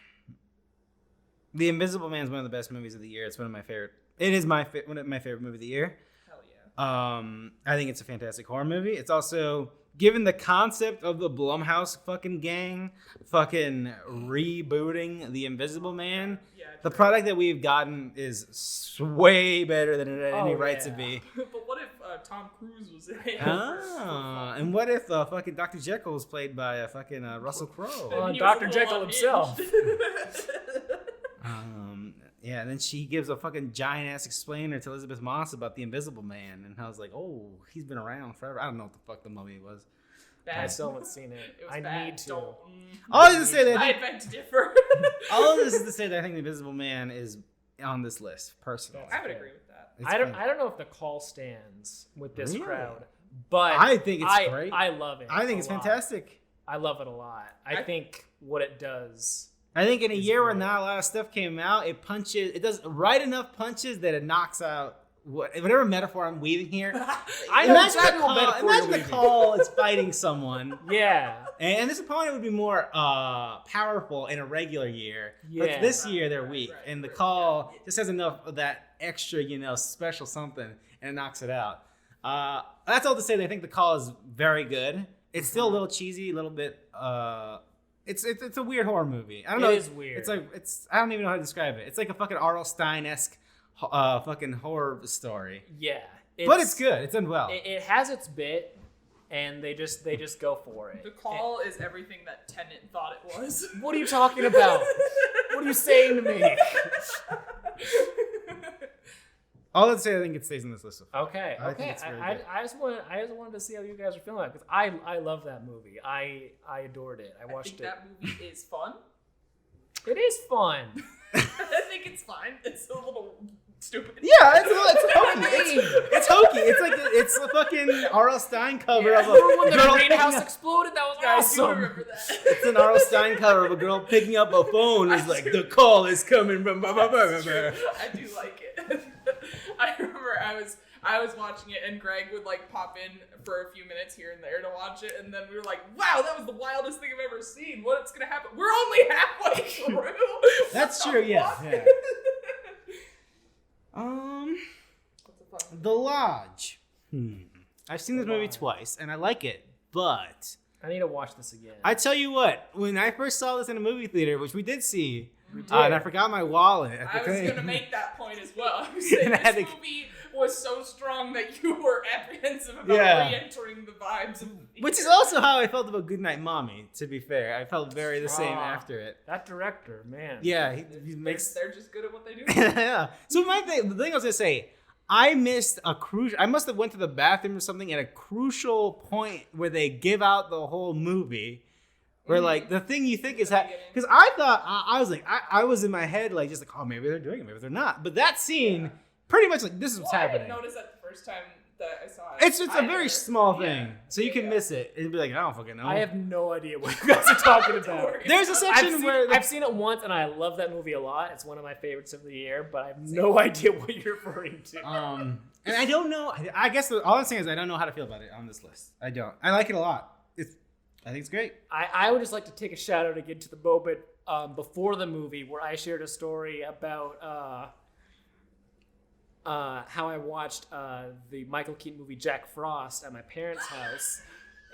A: The Invisible Man is one of the best movies of the year. It's one of my favorite. It is one of my favorite movie of the year.
C: Hell yeah.
A: I think it's a fantastic horror movie. It's also, given the concept of the Blumhouse fucking gang fucking rebooting The Invisible Man,
C: Yeah,
A: the
C: true.
A: product that we've gotten is way better than it had any
B: Oh,
A: right
B: yeah.
A: to be.
C: But what if Tom Cruise was in it?
A: And what if fucking Dr. Jekyll was played by fucking Russell Crowe?
C: And he was
B: Dr.
C: a little
B: Jekyll
C: unhinged.
B: himself.
A: Yeah, and then she gives a fucking giant ass explainer to Elizabeth Moss about the Invisible Man, and I was like, oh, he's been around forever. I don't know what the fuck the mummy was.
B: I
C: Bad.
B: still haven't seen it.
C: It was
B: I
C: bad.
B: need to.
C: Don't.
A: All this is to say that
C: I beg to differ.
A: all of this is to say that I think the Invisible Man is on this list personally.
C: I would agree with that.
A: It's
B: I don't
A: fun.
B: know if the call stands with this
A: Really?
B: crowd, but
A: I think it's great.
B: I love it.
A: I think
B: a
A: it's
B: lot.
A: fantastic.
B: I love it a lot. I think what it does.
A: I think in a
B: It's
A: year where
B: great.
A: not a lot of stuff came out, it does right enough punches that it knocks out whatever metaphor I'm weaving here.
B: I know
A: Imagine
B: exactly
A: the
B: what
A: call,
B: metaphor
A: imagine
B: you're
A: the
B: weaving.
A: call is fighting someone.
B: Yeah.
A: And this opponent would be more powerful in a regular year. But
B: Yeah.
A: this year they're
C: Right,
A: weak.
C: right,
A: And the
C: right,
A: call just has enough of that extra, special something, and it knocks it out. That's all to say that I think the call is very good. It's still a little cheesy, a little bit it's a weird horror movie. I don't know.
B: It is weird.
A: It's like I don't even know how to describe it. It's like a fucking R.L. Stein-esque fucking horror story.
B: Yeah.
A: But it's good. It's done well.
B: It has its bit, and they just go for it.
C: The call is everything that Tenet thought it was.
B: What are you talking about? What are you saying to me?
A: All that to say, I think it stays on this list.
B: Okay.
A: I think
B: Okay.
A: it's really
B: I
A: good.
B: just wanted to see how you guys are feeling because I love that movie. I adored it. I
C: I
B: watched
C: think
B: it.
C: that movie is fun.
B: It is fun.
C: I think it's fine. It's a little stupid.
A: Yeah, it's hokey. It's hokey. It's a fucking R.L. Stein cover of a
B: Remember when the
A: girl
B: greenhouse exploded? That was
C: I do
B: awesome.
C: remember that.
A: It's an R.L. Stein cover of a girl picking up a phone. It's like, the call is coming from...
C: That's true. I do like it. I remember I was watching it, and Greg would like pop in for a few minutes here and there to watch it, and then we were like, wow, that was the wildest thing I've ever seen. What's gonna happen? We're only halfway through.
A: That's true, yeah. The Lodge. I've seen this movie twice, and I like it, but...
B: I need to watch this again.
A: I tell you what, when I first saw this in a movie theater, which we did see, and I forgot my wallet.
C: I was going to make that point as well. I was saying this movie was so strong that you were apprehensive about re-entering the vibes of the
A: Which is also how I felt about Goodnight Mommy, to be fair. I felt very the same after it.
B: That director, man.
A: Yeah, he makes...
C: They're just good at what they do.
A: Yeah. So the thing I was going to say, I missed I must have went to the bathroom or something at a crucial point where they give out the whole movie. Where like the thing you think is because I thought I was like I was in my head like just like, oh, maybe they're doing it, maybe they're not. But that scene pretty much like, this is what's happening.
C: I didn't notice that the first time that I saw it.
A: It's a very small thing, so you can miss it and be like, I don't fucking know.
B: I have no idea what you guys are talking about.
A: There's a section where
B: I've seen it once and I love that movie a lot. It's one of my favorites of the year, but I have no idea what you're referring to.
A: And I don't know. I guess all I'm saying is I don't know how to feel about it on this list. I don't. I like it a lot. I think it's great.
B: I would just like to take a shout out again to the moment before the movie where I shared a story about how I watched the Michael Keaton movie Jack Frost at my parents' house.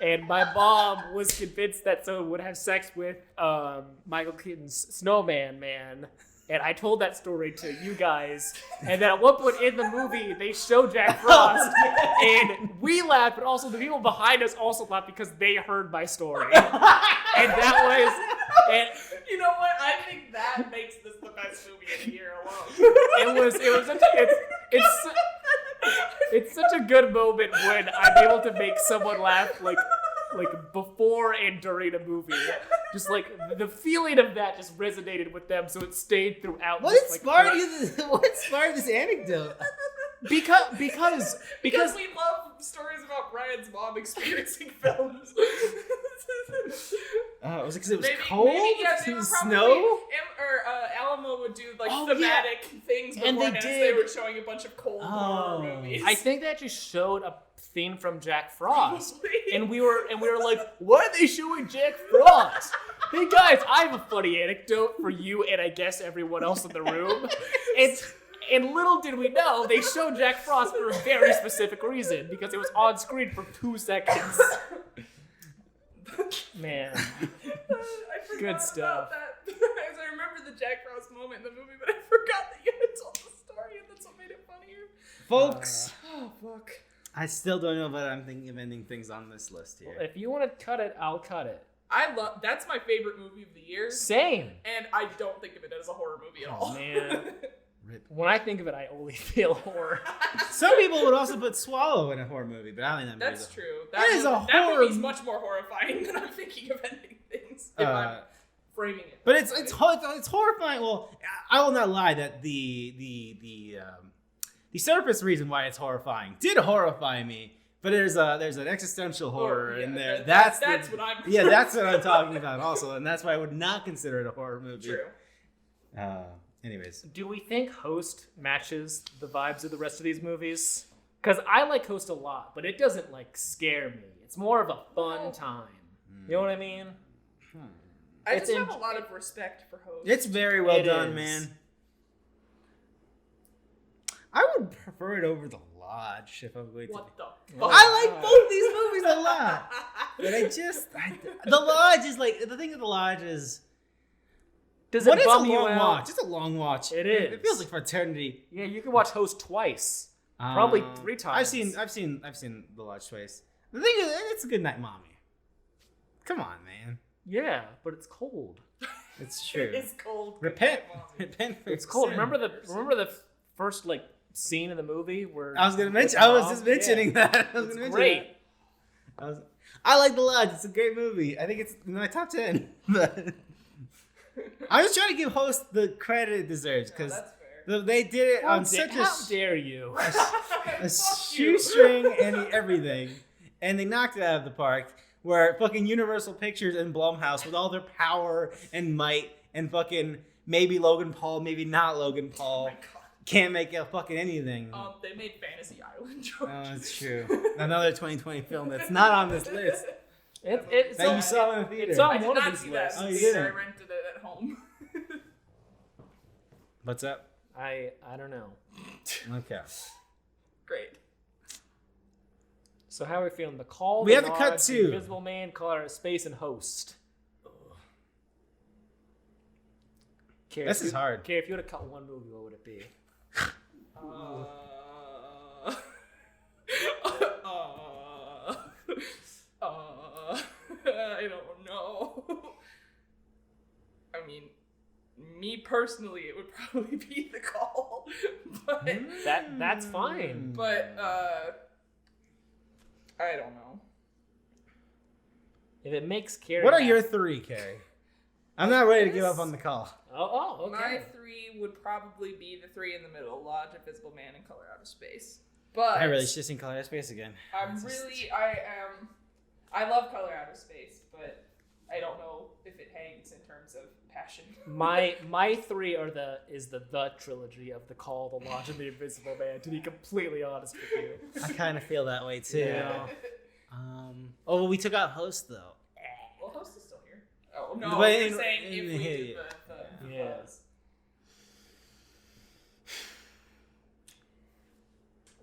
B: And my mom was convinced that someone would have sex with Michael Keaton's Snowman Man. And I told that story to you guys. And then at one point in the movie, they show Jack Frost. And we laughed, but also the people behind us also laughed because they heard my story. And that was... And
C: you know what? I think that makes this the best movie of the year alone.
B: It's such a good moment when I'm able to make someone laugh like before and during a movie. Just like the feeling of that just resonated with them, so it stayed throughout.
A: What inspired this anecdote?
B: Because
C: we love stories about Brian's mom experiencing films.
A: Was it because it was
C: maybe,
A: cold?
C: They were probably,
A: snow?
C: Alamo would do like thematic things beforehand. They were showing a bunch of cold horror movies.
B: I think they actually showed a scene from Jack Frost, and we were like, why are they showing Jack Frost? Hey guys, I have a funny anecdote for you and I guess everyone else in the room. And little did we know, they showed Jack Frost for a very specific reason, because it was on screen for 2 seconds. Man.
C: I forgot
B: Good stuff.
C: About that. As I remember the Jack Frost moment in the movie, but I forgot that you had told the story, and that's what made it funnier.
A: Folks.
C: Oh, fuck.
A: I still don't know, but I'm thinking of ending things on this list here.
B: Well, if you want to cut it, I'll cut it.
C: That's my favorite movie of the year.
B: Same.
C: And I don't think of it as a horror movie at all.
B: Man. When I think of it, I only feel horror.
A: Some people would also put Swallow in a horror movie, but I don't think
C: that's true.
A: That
C: movie's much more horrifying than I'm thinking of ending things. If I'm framing it.
A: But it's horrifying. Well, I will not lie that the surface reason why it's horrifying did horrify me. But there's an existential horror in there. That's what I'm talking about also, and that's why I would not consider it a horror movie.
C: True.
A: Anyways,
B: do we think Host matches the vibes of the rest of these movies? Because I like Host a lot, but it doesn't scare me. It's more of a fun time. You know what I mean?
C: I just have a lot of respect for Host.
A: It's very well done, man. I would prefer it over The Lodge if I'm going to.
C: What the
A: fuck? I like both these movies a lot. But The Lodge is the thing of The Lodge is.
B: Does it bum you out?
A: Watch. It's a long watch.
B: It is.
A: It feels like for eternity.
B: Yeah, you can watch Host twice. Probably 3 times.
A: I've seen The Lodge twice. The thing is, it's a good night, mommy. Come on, man.
B: Yeah, but it's cold.
A: It's true.
C: It's cold.
A: Repent.
B: It's cold. Sin. Remember the first scene in the movie where
A: I was just mentioning that. It's
B: great.
A: I like The Lodge. It's a great movie. I think it's in my top 10. I was trying to give Host the credit it deserves because They did it on such
B: How dare you?
A: a shoestring and everything, and they knocked it out of the park. Where fucking Universal Pictures and Blumhouse, with all their power and might, and fucking maybe Logan Paul, maybe not Logan Paul, can't make a fucking anything.
C: They made Fantasy Island, George.
A: Oh, that's true. Another 2020 film that's not on this list.
B: It's
A: That you saw in the theater.
B: It's on
C: I did
B: one of
C: not
B: these
C: see that
B: lists.
C: in
A: Oh,
C: the
A: you
C: theater.
A: didn't?
C: I rented it at home.
A: What's up?
B: I don't know.
A: Okay.
C: Great.
B: So how are we feeling? The Call,
A: We
B: The
A: have to cut
B: Lodge,
A: to-
B: Invisible Man, Color Out of Space, and Host. Okay,
A: This
B: if
A: is
B: you-
A: hard.
B: Okay, if you were to cut one movie, what would it be?
C: I don't know. I mean, me personally, it would probably be The Call, but
B: That's fine.
C: but I don't know.
B: If it makes Carrie.
A: What are
B: happy-
A: your three, Carrie? I'm not ready to give up on the call.
B: Oh, okay.
C: My three would probably be the three in the middle: Lodge, Invisible Man, and Color Out of Space. But
A: I really should sing Color Out of Space again.
C: I love Color Out of Space, but I don't know if it hangs in terms of passion.
B: My three are the trilogy of The Call, The Lodge, and The Invisible Man. To be completely honest with you.
A: I kind of feel that way too.
B: Yeah.
A: Well, we took out Host though.
C: Well, Host is still here. Oh no,
A: But
C: you're
A: in-
C: saying
A: in
C: if
A: the
C: we
A: hit,
C: did
A: yeah.
C: the
B: Yeah.
C: buzz.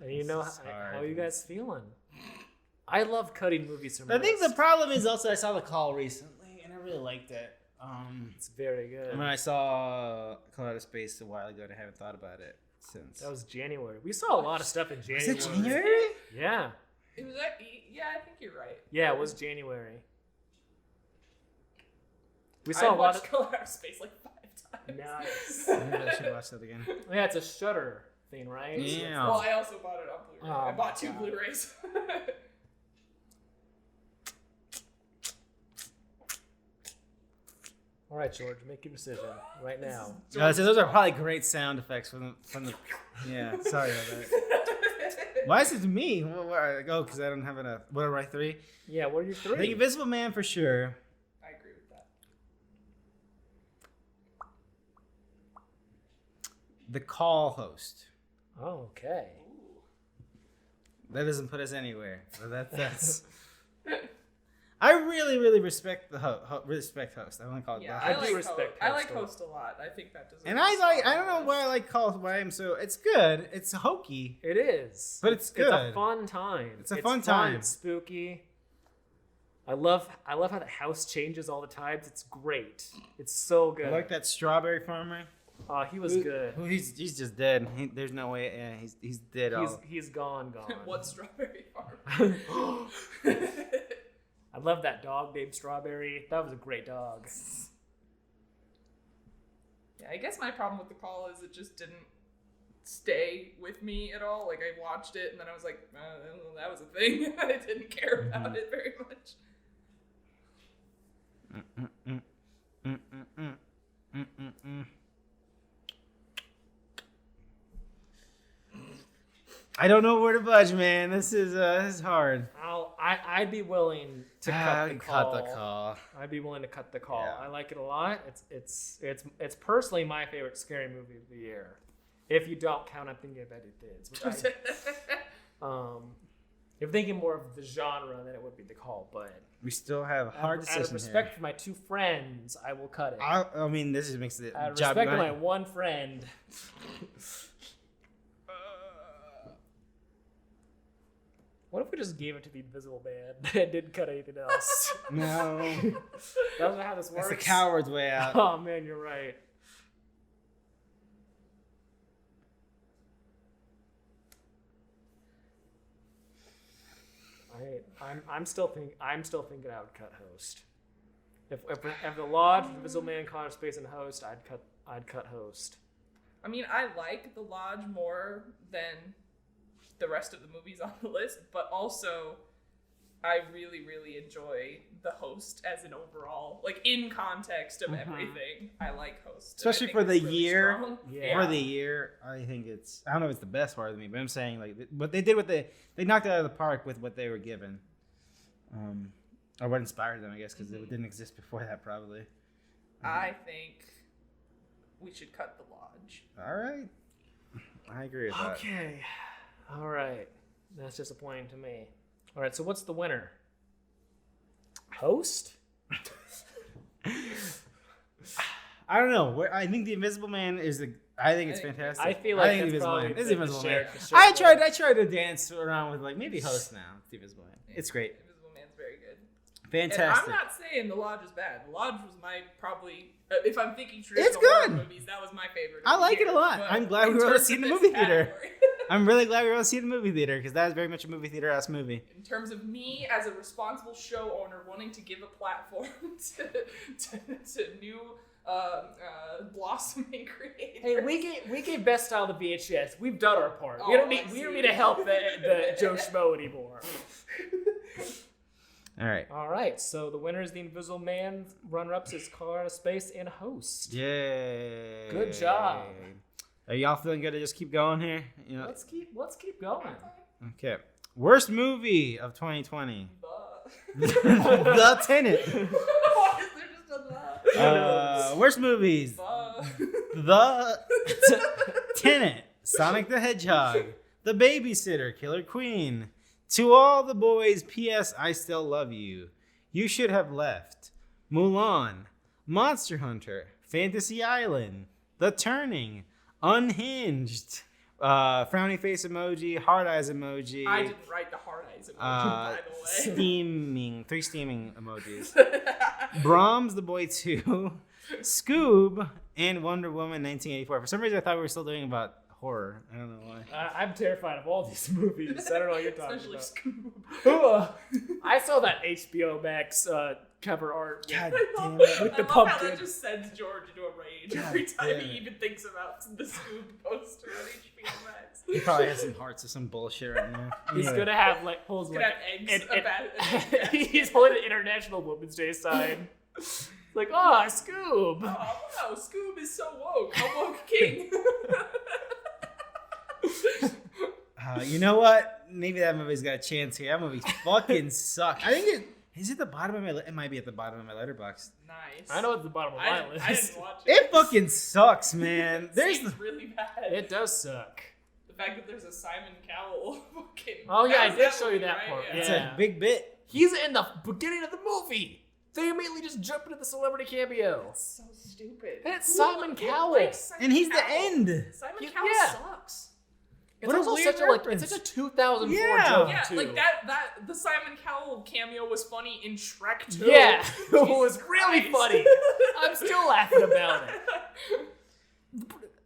B: And you know
A: This is
B: how
A: hard.
B: are you guys feeling? I love cutting movies from.
A: I think the
B: lists.
A: problem is also I saw The Call recently and I really liked it.
B: It's very good.
A: When I saw Color Out of Space a while ago, and I haven't thought about it since.
B: That was January. We saw a lot of stuff in January.
A: Was it January?
B: Yeah.
C: It was that. Yeah, I think you're right.
B: Yeah, it was January. We
C: I
B: saw a lot
C: watched
B: of.
C: Color Out of Space like 5 times.
B: Nice.
A: Maybe I should watch that again.
B: Yeah, it's a Shudder thing, right?
A: Yeah.
C: Well, I also bought it on Blu-ray.
B: Oh
C: I bought
B: my
C: 2
B: God.
C: Blu-rays.
B: All right, George, make your decision right now.
A: So those are probably great sound effects from the. Yeah, sorry about that. Why is it me? Oh, because I don't have enough. What are my three?
B: Yeah, what are your
A: I think
B: three?
A: Invisible Man for sure.
C: I agree with that.
A: The Call Host.
B: Oh, okay.
A: That doesn't put us anywhere. So that's. I really respect the respect Host. I want to call it
C: Yeah,
A: the
B: I
A: Host.
B: do
C: like
B: respect
C: I like
B: Host a lot.
C: Host a lot. I think that deserves.
A: And I don't know why I like Call. Why I'm so. It's good. It's hokey.
B: It is.
A: But it's
B: It's a
A: good.
B: fun time.
A: It's a fun time.
B: It's spooky. I love how the house changes all the times. It's great. It's so good.
A: I like that strawberry farmer.
B: He was good.
A: Who he's just dead. There's no way. Yeah, he's dead.
B: He's gone.
C: What Strawberry Farm?
B: I love that dog named Strawberry. That was a great dog.
C: Yeah, I guess my problem with The Call is it just didn't stay with me at all. Like, I watched it and then I was like, that was a thing. I didn't care about it very much.
A: I don't know where to budge, man. This is hard.
B: I'd be willing to cut the call.
A: Cut the call.
B: I'd be willing to cut the call.
A: Yeah.
B: I like it a lot. It's personally my favorite scary movie of the year. If you don't count, I'm thinking about it is. Which if thinking more of the genre, then it would be The Call. But
A: We still have a hard
B: out
A: decision
B: of respect for my two friends, I will cut it.
A: here. I mean, this just makes the
B: Out of
A: job
B: respect for my
A: going.
B: one friend. What if we just gave it to the Invisible Man and didn't cut anything else?
A: No,
B: That's not how this works.
A: that's the coward's way out.
B: Oh man, you're right. I'm still thinking I would cut Host. If the Lodge, Invisible Man, Connor Space, and Host, I'd cut Host.
C: I mean, I like The Lodge more than the rest of the movies on the list, but also I really, really enjoy the Host as an overall, like in context of everything. I like Host,
A: especially for the year.
C: Strong.
A: For the year, I think it's. I don't know if it's the best part of me, but I'm saying like what they did with they knocked it out of the park with what they were given, or what inspired them, I guess, because it didn't exist before that probably.
C: I think we should cut the Lodge.
A: All right, I agree with that.
B: Okay. All right. That's disappointing to me. All right, so what's the winner? Host?
A: I don't know. I think the Invisible Man is the. I think it's fantastic.
B: I feel like
A: the
B: that's
A: Invisible
B: probably
A: Man. It's
B: the
A: the Invisible
B: shared-
A: Man.
B: the shared
A: I tried to dance around with like maybe Host now. It's the Invisible Man. It's great.
C: Invisible Man's very good.
A: Fantastic.
C: And I'm not saying The Lodge is bad. The Lodge was my probably, if I'm thinking traditional
A: It's good.
C: horror movies, that was my favorite.
A: I
C: of the
A: like it
C: year.
A: a lot.
C: But
A: I'm glad we
C: in
A: were able to
C: terms
A: see it in
C: of
A: the
C: this
A: movie theater.
C: category-
A: I'm really glad we were able to see it in the movie theater because that is very much a movie theater ass movie.
C: In terms of me as a responsible show owner wanting to give a platform to new blossoming creators.
B: Hey, we gave Best Style to VHYes. We've done our part.
C: Oh,
B: we don't
C: I see.
B: need to help the Joe Schmo anymore.
A: All right.
B: All right, so the winner is the Invisible Man. Runner-ups is Color Out of Space and Host.
A: Yay.
B: Good job.
A: Are y'all feeling good to just keep going here? You know?
B: Let's keep going.
A: Okay. Worst movie of 2020.
C: The
A: The Tenet.
C: Why is there just a
A: Worst movies. The Tenet. Sonic the Hedgehog. The Babysitter. Killer Queen. To All the Boys, P.S. I Still Love You. You Should Have Left. Mulan. Monster Hunter. Fantasy Island. The Turning. Unhinged. Frowny face emoji. Hard eyes emoji.
C: I didn't write the hard eyes emoji, by the way.
A: Steaming. 3 steaming emojis. Brahms the Boy 2. Scoob. And Wonder Woman 1984. For some reason, I thought we were still doing about horror. I don't know why.
B: I'm terrified of all these movies. I don't know what you're talking
C: Especially
B: about.
C: Scoob.
B: I saw that HBO Max cover art.
A: God
C: I
A: damn
C: love,
A: it.
B: With the
C: I love how
B: pumpkin.
C: that just sends George into a rage
A: God
C: every time
A: damn
C: he
A: it.
C: even thinks about the Scoob poster on HBO Max.
A: He probably has some hearts or some bullshit right now.
B: He's
A: Anyway.
B: gonna have like holds
C: He's
B: like
C: gonna have eggs.
B: and- he's holding an International Women's Day sign. Like, oh, Scoob.
C: Oh wow, Scoob is so woke. A woke king.
A: You know what? Maybe that movie's got a chance here. That movie fucking sucks. I think is it the bottom of my. It might be at the bottom of my letterbox.
C: Nice.
B: I know it's the bottom of my
C: I
B: list.
C: didn't watch it.
A: It fucking sucks, man.
C: It
A: There's
C: seems really bad.
B: It does suck.
C: The fact that there's a Simon Cowell fucking.
B: Oh yeah, I
C: That
B: did
C: was
B: show you
C: movie,
B: that
C: right?
B: part.
C: Yeah.
A: it's
B: Yeah.
A: a big bit.
B: He's in the beginning of the movie. They immediately just jump into the celebrity cameo.
C: That's so stupid.
B: And it's
C: Who-
B: Simon
C: who
B: Cowell.
C: likes Simon
A: And he's the
C: Cowell?
A: end.
C: Simon
B: Yeah.
C: Cowell
B: Yeah.
C: sucks.
B: It's
A: What a
B: also
A: weird
B: such a
A: reference.
B: it's such a 2004
A: Yeah.
B: joke
C: Yeah,
B: too.
C: like that the Simon Cowell cameo was funny in Shrek 2.
B: Yeah, it
C: Jesus
B: was really
C: Christ.
B: funny. I'm still laughing about it.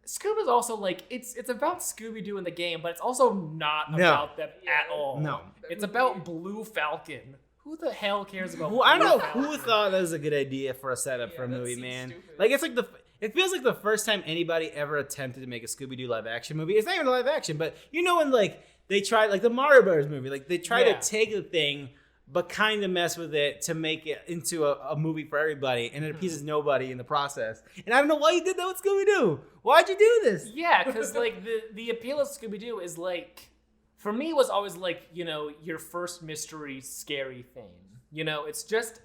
B: Scoob is also like it's about Scooby Doo in the game, but it's also not
A: No.
B: about them
C: Yeah.
B: at all.
A: No.
B: It's about Blue Falcon. Who the hell cares about?
A: Well, I don't know
B: Blue
A: who
B: Falcon?
A: thought that was a good idea for a setup
C: Yeah,
A: for a
C: that
A: movie,
C: seems
A: man.
C: stupid.
A: Like it's like it feels like the first time anybody ever attempted to make a Scooby-Doo live action movie. It's not even a live action, but you know when like they tried like the Mario Brothers movie, like they try
B: Yeah.
A: to take the thing but kind of mess with it to make it into a movie for everybody, and it appeases nobody in the process. And I don't know why you did that with Scooby-Doo. Why'd you do this?
B: Yeah, because like the appeal of Scooby Doo is like, for me, was always like, you know, your first mystery scary thing. You know, it's just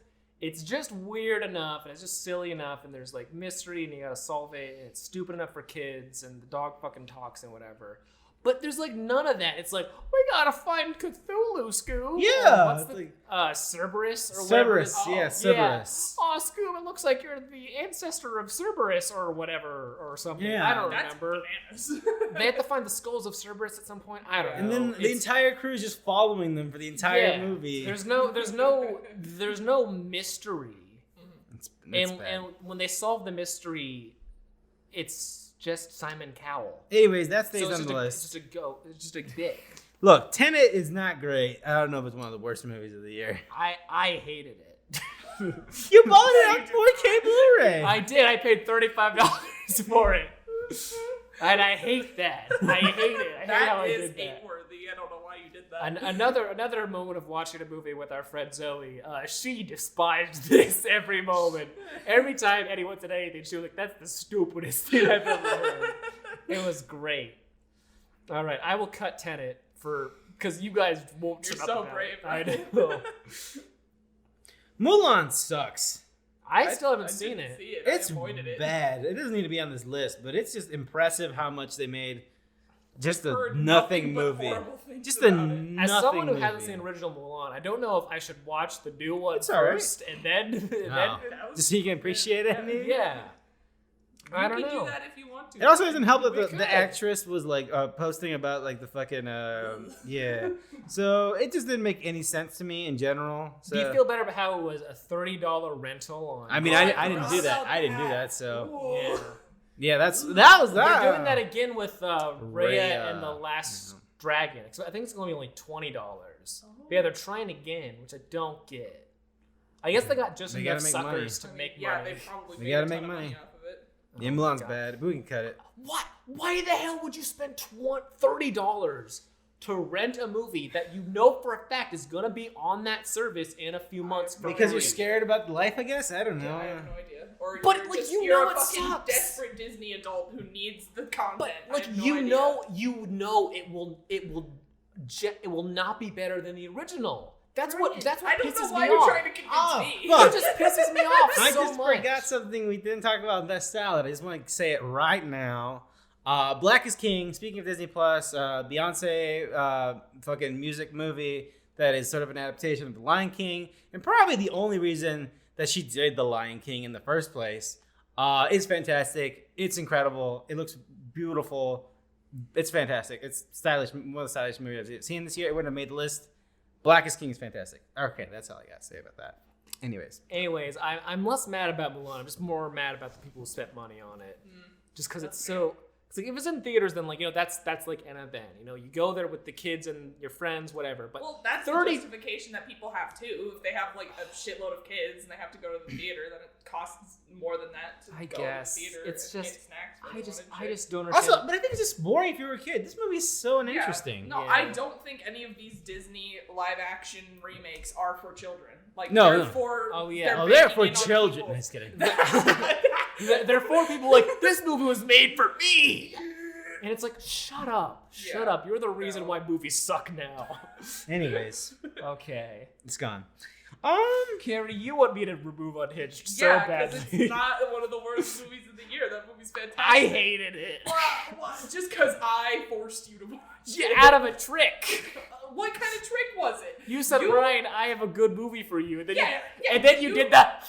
B: weird enough, and it's just silly enough, and there's like mystery, and you gotta solve it, and it's stupid enough for kids, and the dog fucking talks and whatever. But there's like none of that. It's like, we gotta find Cthulhu, Scoob.
A: Yeah,
B: Or what's
A: it's
B: the Cerberus or whatever. it is.
A: Cerberus, yeah,
B: Yeah.
A: Cerberus.
B: Oh, Scoob, it looks like you're the ancestor of Cerberus or whatever or something.
A: Yeah.
B: I don't
C: That's
B: remember.
C: bananas.
B: They have to find the skulls of Cerberus at some point. I don't know.
A: And then the
B: It's-
A: entire crew is just following them for the entire movie.
B: There's no mystery.
A: It's
B: And
A: bad.
B: when they solve the mystery, it's just Simon Cowell.
A: Anyways, that stays
B: So it's
A: on the
B: just
A: list.
B: it's just a bit.
A: Look, Tenet is not great. I don't know if it's one of the worst movies of the year.
B: I hated it.
A: You bought it on 4K Blu-ray.
B: I did. I paid $35 for it. And I hate that. I hate it. I hate how
C: That
B: I
C: is
B: did that.
C: hate-worthy. I don't know why you did that.
B: Another moment of watching a movie with our friend Zoe. She despised this every moment. Every time anyone said anything, she was like, "That's the stupidest thing I've ever heard." It was great. All right, I will cut Tenet because you guys won't.
C: You're
B: shut
C: so
B: up about
C: brave.
B: it. I know.
A: Mulan sucks.
B: I still haven't
C: I
B: seen
C: didn't
B: it.
C: see it.
A: It's
C: I avoided it.
A: bad. It doesn't need to be on this list, but it's just impressive how much they made. Just a
C: Heard
A: nothing
C: but
A: movie.
C: horrible things
A: Just a
C: about it.
A: nothing
B: As someone who
A: movie.
B: hasn't seen original Mulan, I don't know if I should watch the new one
A: It's all right.
B: first and then.
A: Oh. Just so you can appreciate it. maybe?
B: Yeah. I don't
C: You can
B: know.
C: do that if you want to.
A: It also doesn't help that
B: We
A: the
B: could.
A: actress was like posting about like the fucking yeah. So it just didn't make any sense to me in general. So.
B: Do you feel better about how it was a $30 rental on?
A: I mean,
C: Oh,
A: I didn't do
C: forgot
A: that.
C: about
A: I didn't do
C: that.
A: that. So
C: Ooh.
B: Yeah.
A: that was that.
B: They're doing that again with Raya
A: Raya.
B: and the Last Dragon. So I think it's going to be only $20.
C: Oh.
B: But yeah, they're trying again, which I don't get. I guess they got just
A: They
B: enough
A: gotta make
B: suckers
A: money.
B: to make
C: Yeah,
B: money.
C: they probably
A: They
C: made
A: gotta
C: a ton
A: make
C: of
A: money.
C: off of it.
A: Yeah, Mulan's bad, but we can cut it.
B: What? Why the hell would you spend $30 to rent a movie that you know for a fact is going to be on that service in a few months? For
A: Because you're
B: free?
A: scared about life, I guess. I don't know.
C: Yeah, I have no idea. Or
B: But,
C: you're
B: like,
C: just,
B: you
C: you're
B: know
C: a
B: it
C: fucking
B: sucks.
C: desperate Disney adult who needs the content.
B: But
C: I
B: like
C: have no
B: you
C: idea.
B: know, it will not be better than the original. That's what
C: I
B: pisses
C: don't know
B: me
C: why you're
B: off.
C: trying to convince
A: Oh,
C: me.
A: fuck.
B: It just pisses me off
A: I
B: so
A: just
B: much.
A: forgot something we didn't talk about in Best Salad. I just want to say it right now. Black is King. Speaking of Disney Plus, Beyonce fucking music movie that is sort of an adaptation of The Lion King, and probably the only reason that she did The Lion King in the first place. It's fantastic. It's incredible. It looks beautiful. It's fantastic. It's stylish. One of the stylish movies I've seen this year. It wouldn't have made the list. Black is King is fantastic. Okay, that's all I got to say about that. Anyways,
B: I'm less mad about Mulan. I'm just more mad about the people who spent money on it. Just because it's so. It's like if it's in theaters, then like that's like an event. You go there with the kids and your friends, whatever. But
C: Well, that's
B: 30
C: the justification that people have too. If they have like a shitload of kids and they have to go to the theater, then it costs more than that to
B: I
C: go
B: guess
C: to the theater
B: it's
C: and
B: just
C: get snacks. for
B: I
C: everyone
B: just
C: and
B: I
C: shit.
B: just don't understand.
A: also, but I think it's just boring if you're a kid. This movie is so
C: Yeah.
A: uninteresting.
C: No,
B: Yeah.
C: I don't think any of these Disney live action remakes are for children. Like
A: No,
C: they're
A: no.
C: for
B: Oh, yeah.
A: They're
C: banking
A: for
C: in on
A: children.
C: people.
A: Just kidding.
B: There are 4 people like this movie was made for me, and it's like shut up.
C: Yeah.
B: You're the reason
C: No.
B: why movies suck now.
A: Anyways,
B: Okay,
A: it's gone.
B: Carrie, you want me to remove Unhinged so
C: Yeah, because
B: badly.
C: it's not one of the worst movies of the year. That movie's fantastic.
B: I hated it.
C: Well, just because I forced you to watch it.
B: Out of a trick.
C: What kind of trick was it?
B: You said, Ryan, I have a good movie for you, and then
C: Yeah, yeah,
B: and then you
C: you-
B: did that.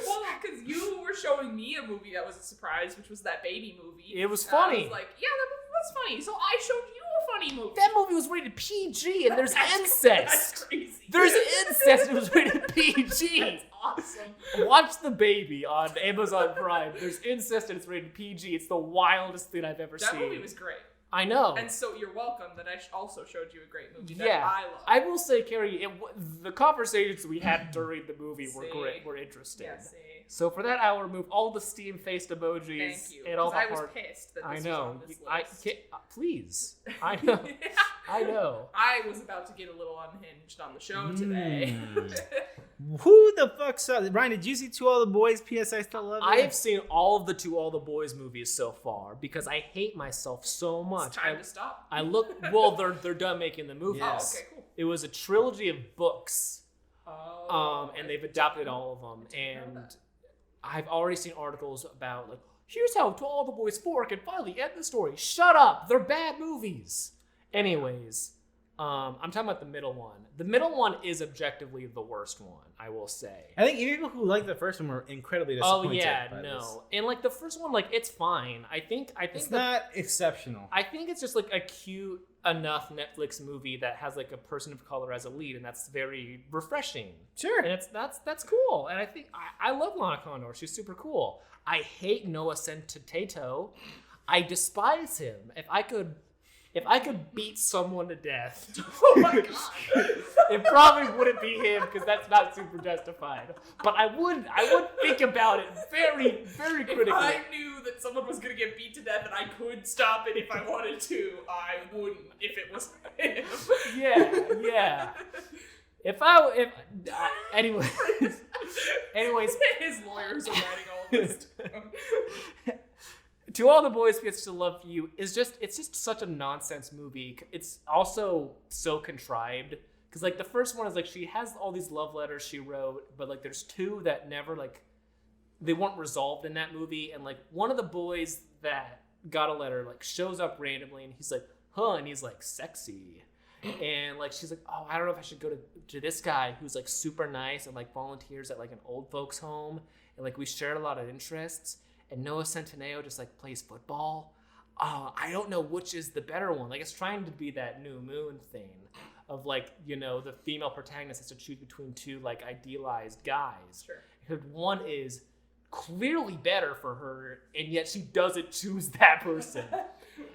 C: Well, because you were showing me a movie that was a surprise, which was that baby movie.
B: It was
C: And
B: funny.
C: I was like, yeah, that movie was funny. So I showed you a funny movie.
B: That movie was rated PG, and there's
C: That's
B: incest.
C: crazy.
B: There's incest. It was rated PG.
C: That's awesome.
B: Watch The Baby on Amazon Prime. There's incest and it's rated PG. It's the wildest thing I've ever
C: That
B: seen.
C: movie was great.
B: I know.
C: And so you're welcome that I also showed you a great movie that
B: Yeah,
C: I love.
B: I will say, Carrie, the conversations we had during the movie were
C: See?
B: great. Were interesting.
C: Yeah, see.
B: So for that, I'll remove all the steam-faced emojis
C: Thank you.
B: and all
C: Because
B: the
C: I was
B: heart.
C: pissed that this
B: I
C: was
B: know.
C: on this
B: I
C: list.
B: can't, please. I know. I know.
C: I was about to get a little unhinged on the show today.
A: Who the fuck saw Ryan? Did you see To All the Boys? P.S. I Still Love You.
B: I have seen all of the To All the Boys movies so far because I hate myself so much.
C: It's time to stop.
B: I look. Well, they're done making the movie.
A: Yes.
C: Oh, okay, cool.
B: It was a trilogy of books,
C: Oh,
B: and they've adopted all of them. And I've already seen articles about like, here's how To All the Boys 4 can finally end the story. Shut up! They're bad movies. Anyways, I'm talking about the middle one. The middle one is objectively the worst one, I will say.
A: I think even people who liked the first one were incredibly disappointed.
B: Oh yeah,
A: by
B: no.
A: this.
B: And like the first one, like it's fine. I think
A: It's not exceptional.
B: I think it's just like a cute enough Netflix movie that has like a person of color as a lead, and that's very refreshing.
A: Sure.
B: And that's cool. And I think I love Lana Condor. She's super cool. I hate Noah Centineo. I despise him. if I could beat someone to death,
C: Oh my god.
B: it probably wouldn't be him because that's not super justified. But I would think about it very, very critically.
C: If I knew that someone was gonna get beat to death and I could stop it if I wanted to, I wouldn't if it was him.
B: Yeah. Anyways,
C: his lawyers are writing all of this down.
B: To All the Boys Gets to Love You it's just such a nonsense movie. It's also so contrived because like the first one is like she has all these love letters she wrote, but like there's two that never like they weren't resolved in that movie, and like one of the boys that got a letter like shows up randomly and he's like, huh, and he's like sexy. And like she's like, oh, I don't know if I should go to this guy who's like super nice and like volunteers at like an old folks home, and like we shared a lot of interests. And Noah Centineo just like plays football. I don't know which is the better one. Like it's trying to be that New Moon thing of like, you know, the female protagonist has to choose between two like idealized guys.
C: Sure.
B: Because one is clearly better for her, and yet she doesn't choose that person.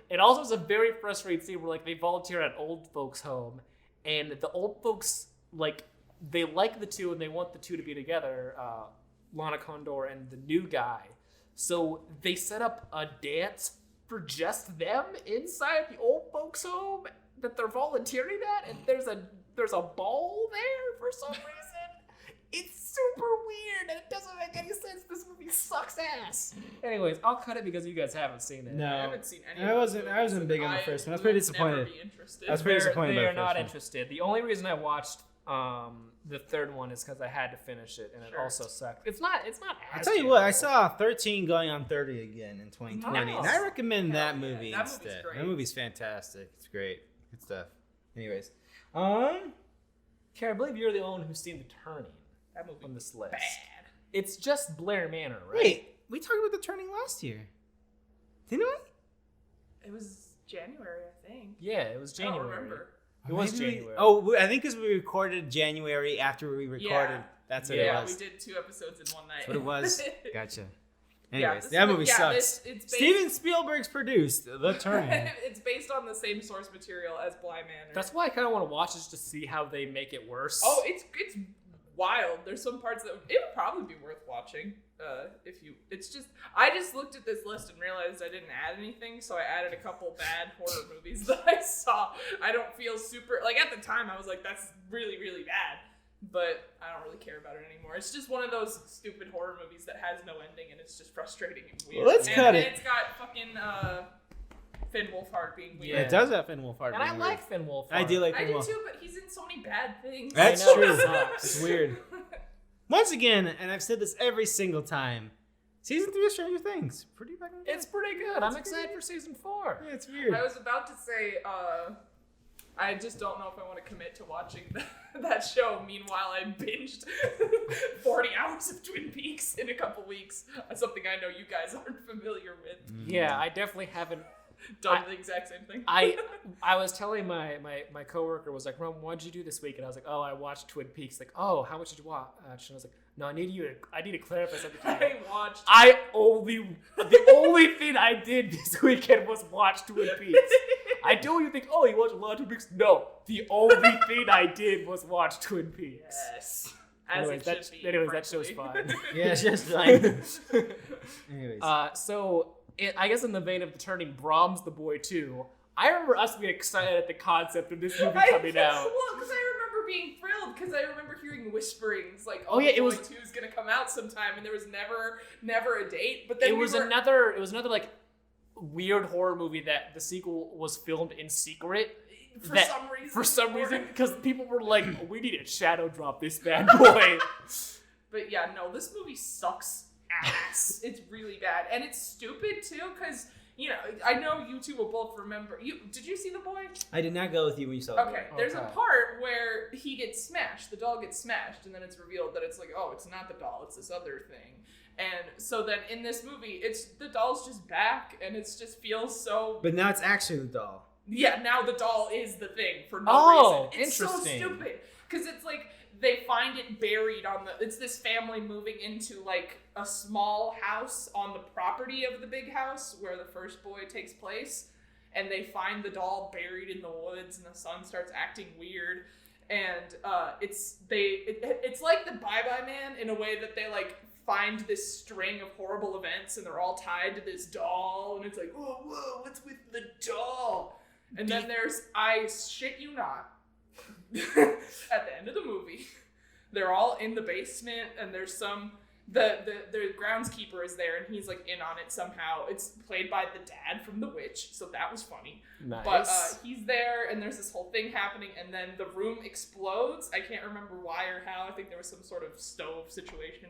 B: And also it's a very frustrating scene where like they volunteer at old folks home, and the old folks like they like the two and they want the two to be together, Lana Condor and the new guy. So they set up a dance for just them inside the old folks home that they're volunteering at, and there's a ball there for some reason. It's super weird and it doesn't make any sense. This movie sucks ass. Anyways, I'll cut it because you guys haven't seen it.
A: No,
C: I haven't seen any.
A: I wasn't big on the first one. I was pretty disappointed. I was pretty disappointed.
B: They
A: by
B: are
A: the
B: not
A: first one.
B: interested. The only reason I watched the third one is because I had to finish it, and it also sucked. It's not.
A: I'll tell you what, I saw 13 going on 30 again in 2020,
B: Nice.
A: and I recommend that
C: yeah.
A: movie
C: That movie's
A: instead.
C: great.
A: That movie's fantastic. It's great. Good stuff. Anyways,
B: Kara, I believe you're the only one who's seen The Turning
C: That movie
B: on this list.
C: bad.
B: It's just Blair Manor, right?
A: wait, we talked about The Turning last year, didn't we?
C: It was January, I think.
B: Yeah, it was January.
C: I don't remember.
B: It was
A: Maybe we-
B: January.
A: I think because we recorded January after we recorded.
C: Yeah.
A: That's what
B: Yeah,
A: it was.
C: we did 2 episodes in one night.
A: That's what it was. Gotcha.
C: Yeah,
A: Anyways,
C: this
A: that
C: mo-
A: movie
C: yeah,
A: sucks.
C: it's based-
A: Steven Spielberg's produced The Turning.
C: It's based on the same source material as Bly Manor.
B: That's why I kind of want to watch this to see how they make it worse.
C: Oh, it's wild. There's some parts that it would probably be worth watching. If you, it's just I just looked at this list and realized I didn't add anything, so I added a couple bad horror movies that I saw. I don't feel super like at the time I was like that's really really bad, but I don't really care about it anymore. It's just one of those stupid horror movies that has no ending and it's just frustrating and weird.
A: Well, let's
C: and,
A: cut
C: and
A: it.
C: It's got fucking Finn Wolfhard being weird.
B: Yeah.
A: It does have Finn Wolfhard.
B: and I
A: being
B: like
A: weird.
B: Finn Wolfhard.
A: I do like
C: I
A: Finn
C: do
A: Wolfhard.
C: too, but he's in so many bad things.
A: That's
B: I know,
A: true.
B: it sucks.
A: It's weird. Once again, and I've said this every single time, season 3 of Stranger Things, pretty fucking good.
B: It's pretty good. I'm excited for season 4.
A: Yeah, it's weird.
C: I was about to say, I just don't know if I want to commit to watching that show. Meanwhile, I binged 40 hours of Twin Peaks in a couple weeks. Something I know you guys aren't familiar with.
B: Yeah, I definitely haven't.
C: Done the exact same thing.
B: I was telling my coworker was like, Ron, what'd you do this week? And I was like, oh, I watched Twin Peaks. Like, oh, how much did you watch? And I was like, no, I need to clarify something. To you. The only thing I did this weekend was watch Twin Peaks. I don't even think, oh, you watched a lot of Twin Peaks. No, the only thing I did was watch Twin Peaks.
C: Yes. As
B: Anyways,
C: it should be.
B: anyways, that
C: frankly.
B: show's fine.
A: Yeah, it's just like. Anyways.
B: I guess in the vein of The Turning, Brahms the Boy 2, I remember us being excited at the concept of this movie coming out.
C: Well, because I remember being thrilled because I remember hearing whisperings like,
B: Oh, yeah,
C: The
B: it
C: Boy
B: was-
C: 2 is gonna come out sometime, and there was never a date. But then
B: It was another like weird horror movie that the sequel was filmed in secret. For some reason, because people were like, we need to shadow drop this bad boy.
C: But yeah, no, this movie sucks ass. It's really bad, and it's stupid too. Because I know you two will both remember. Did you see The Boy?
A: I did not go with you when you saw it.
C: Okay, there's a part where he gets smashed. The doll gets smashed, and then it's revealed that it's like, oh, it's not the doll, it's this other thing. And so then in this movie, it's the doll's just back, and it just feels so.
A: But now it's actually the doll.
C: Yeah, now the doll is the thing for no reason. It's
B: interesting.
C: so stupid because it's like they find it buried on the. It's this family moving into like a small house on the property of the big house where the first boy takes place, and they find the doll buried in the woods, and the son starts acting weird. And it's like the Bye Bye Man in a way that they like find this string of horrible events, and they're all tied to this doll, and it's like, whoa, what's with the doll? And then there's, I shit you not, at the end of the movie, they're all in the basement, and there's the groundskeeper is there, and he's like in on it somehow. It's played by the dad from The Witch, so that was funny.
B: Nice.
C: But he's there, and there's this whole thing happening, and then the room explodes. I can't remember why or how. I think there was some sort of stove situation.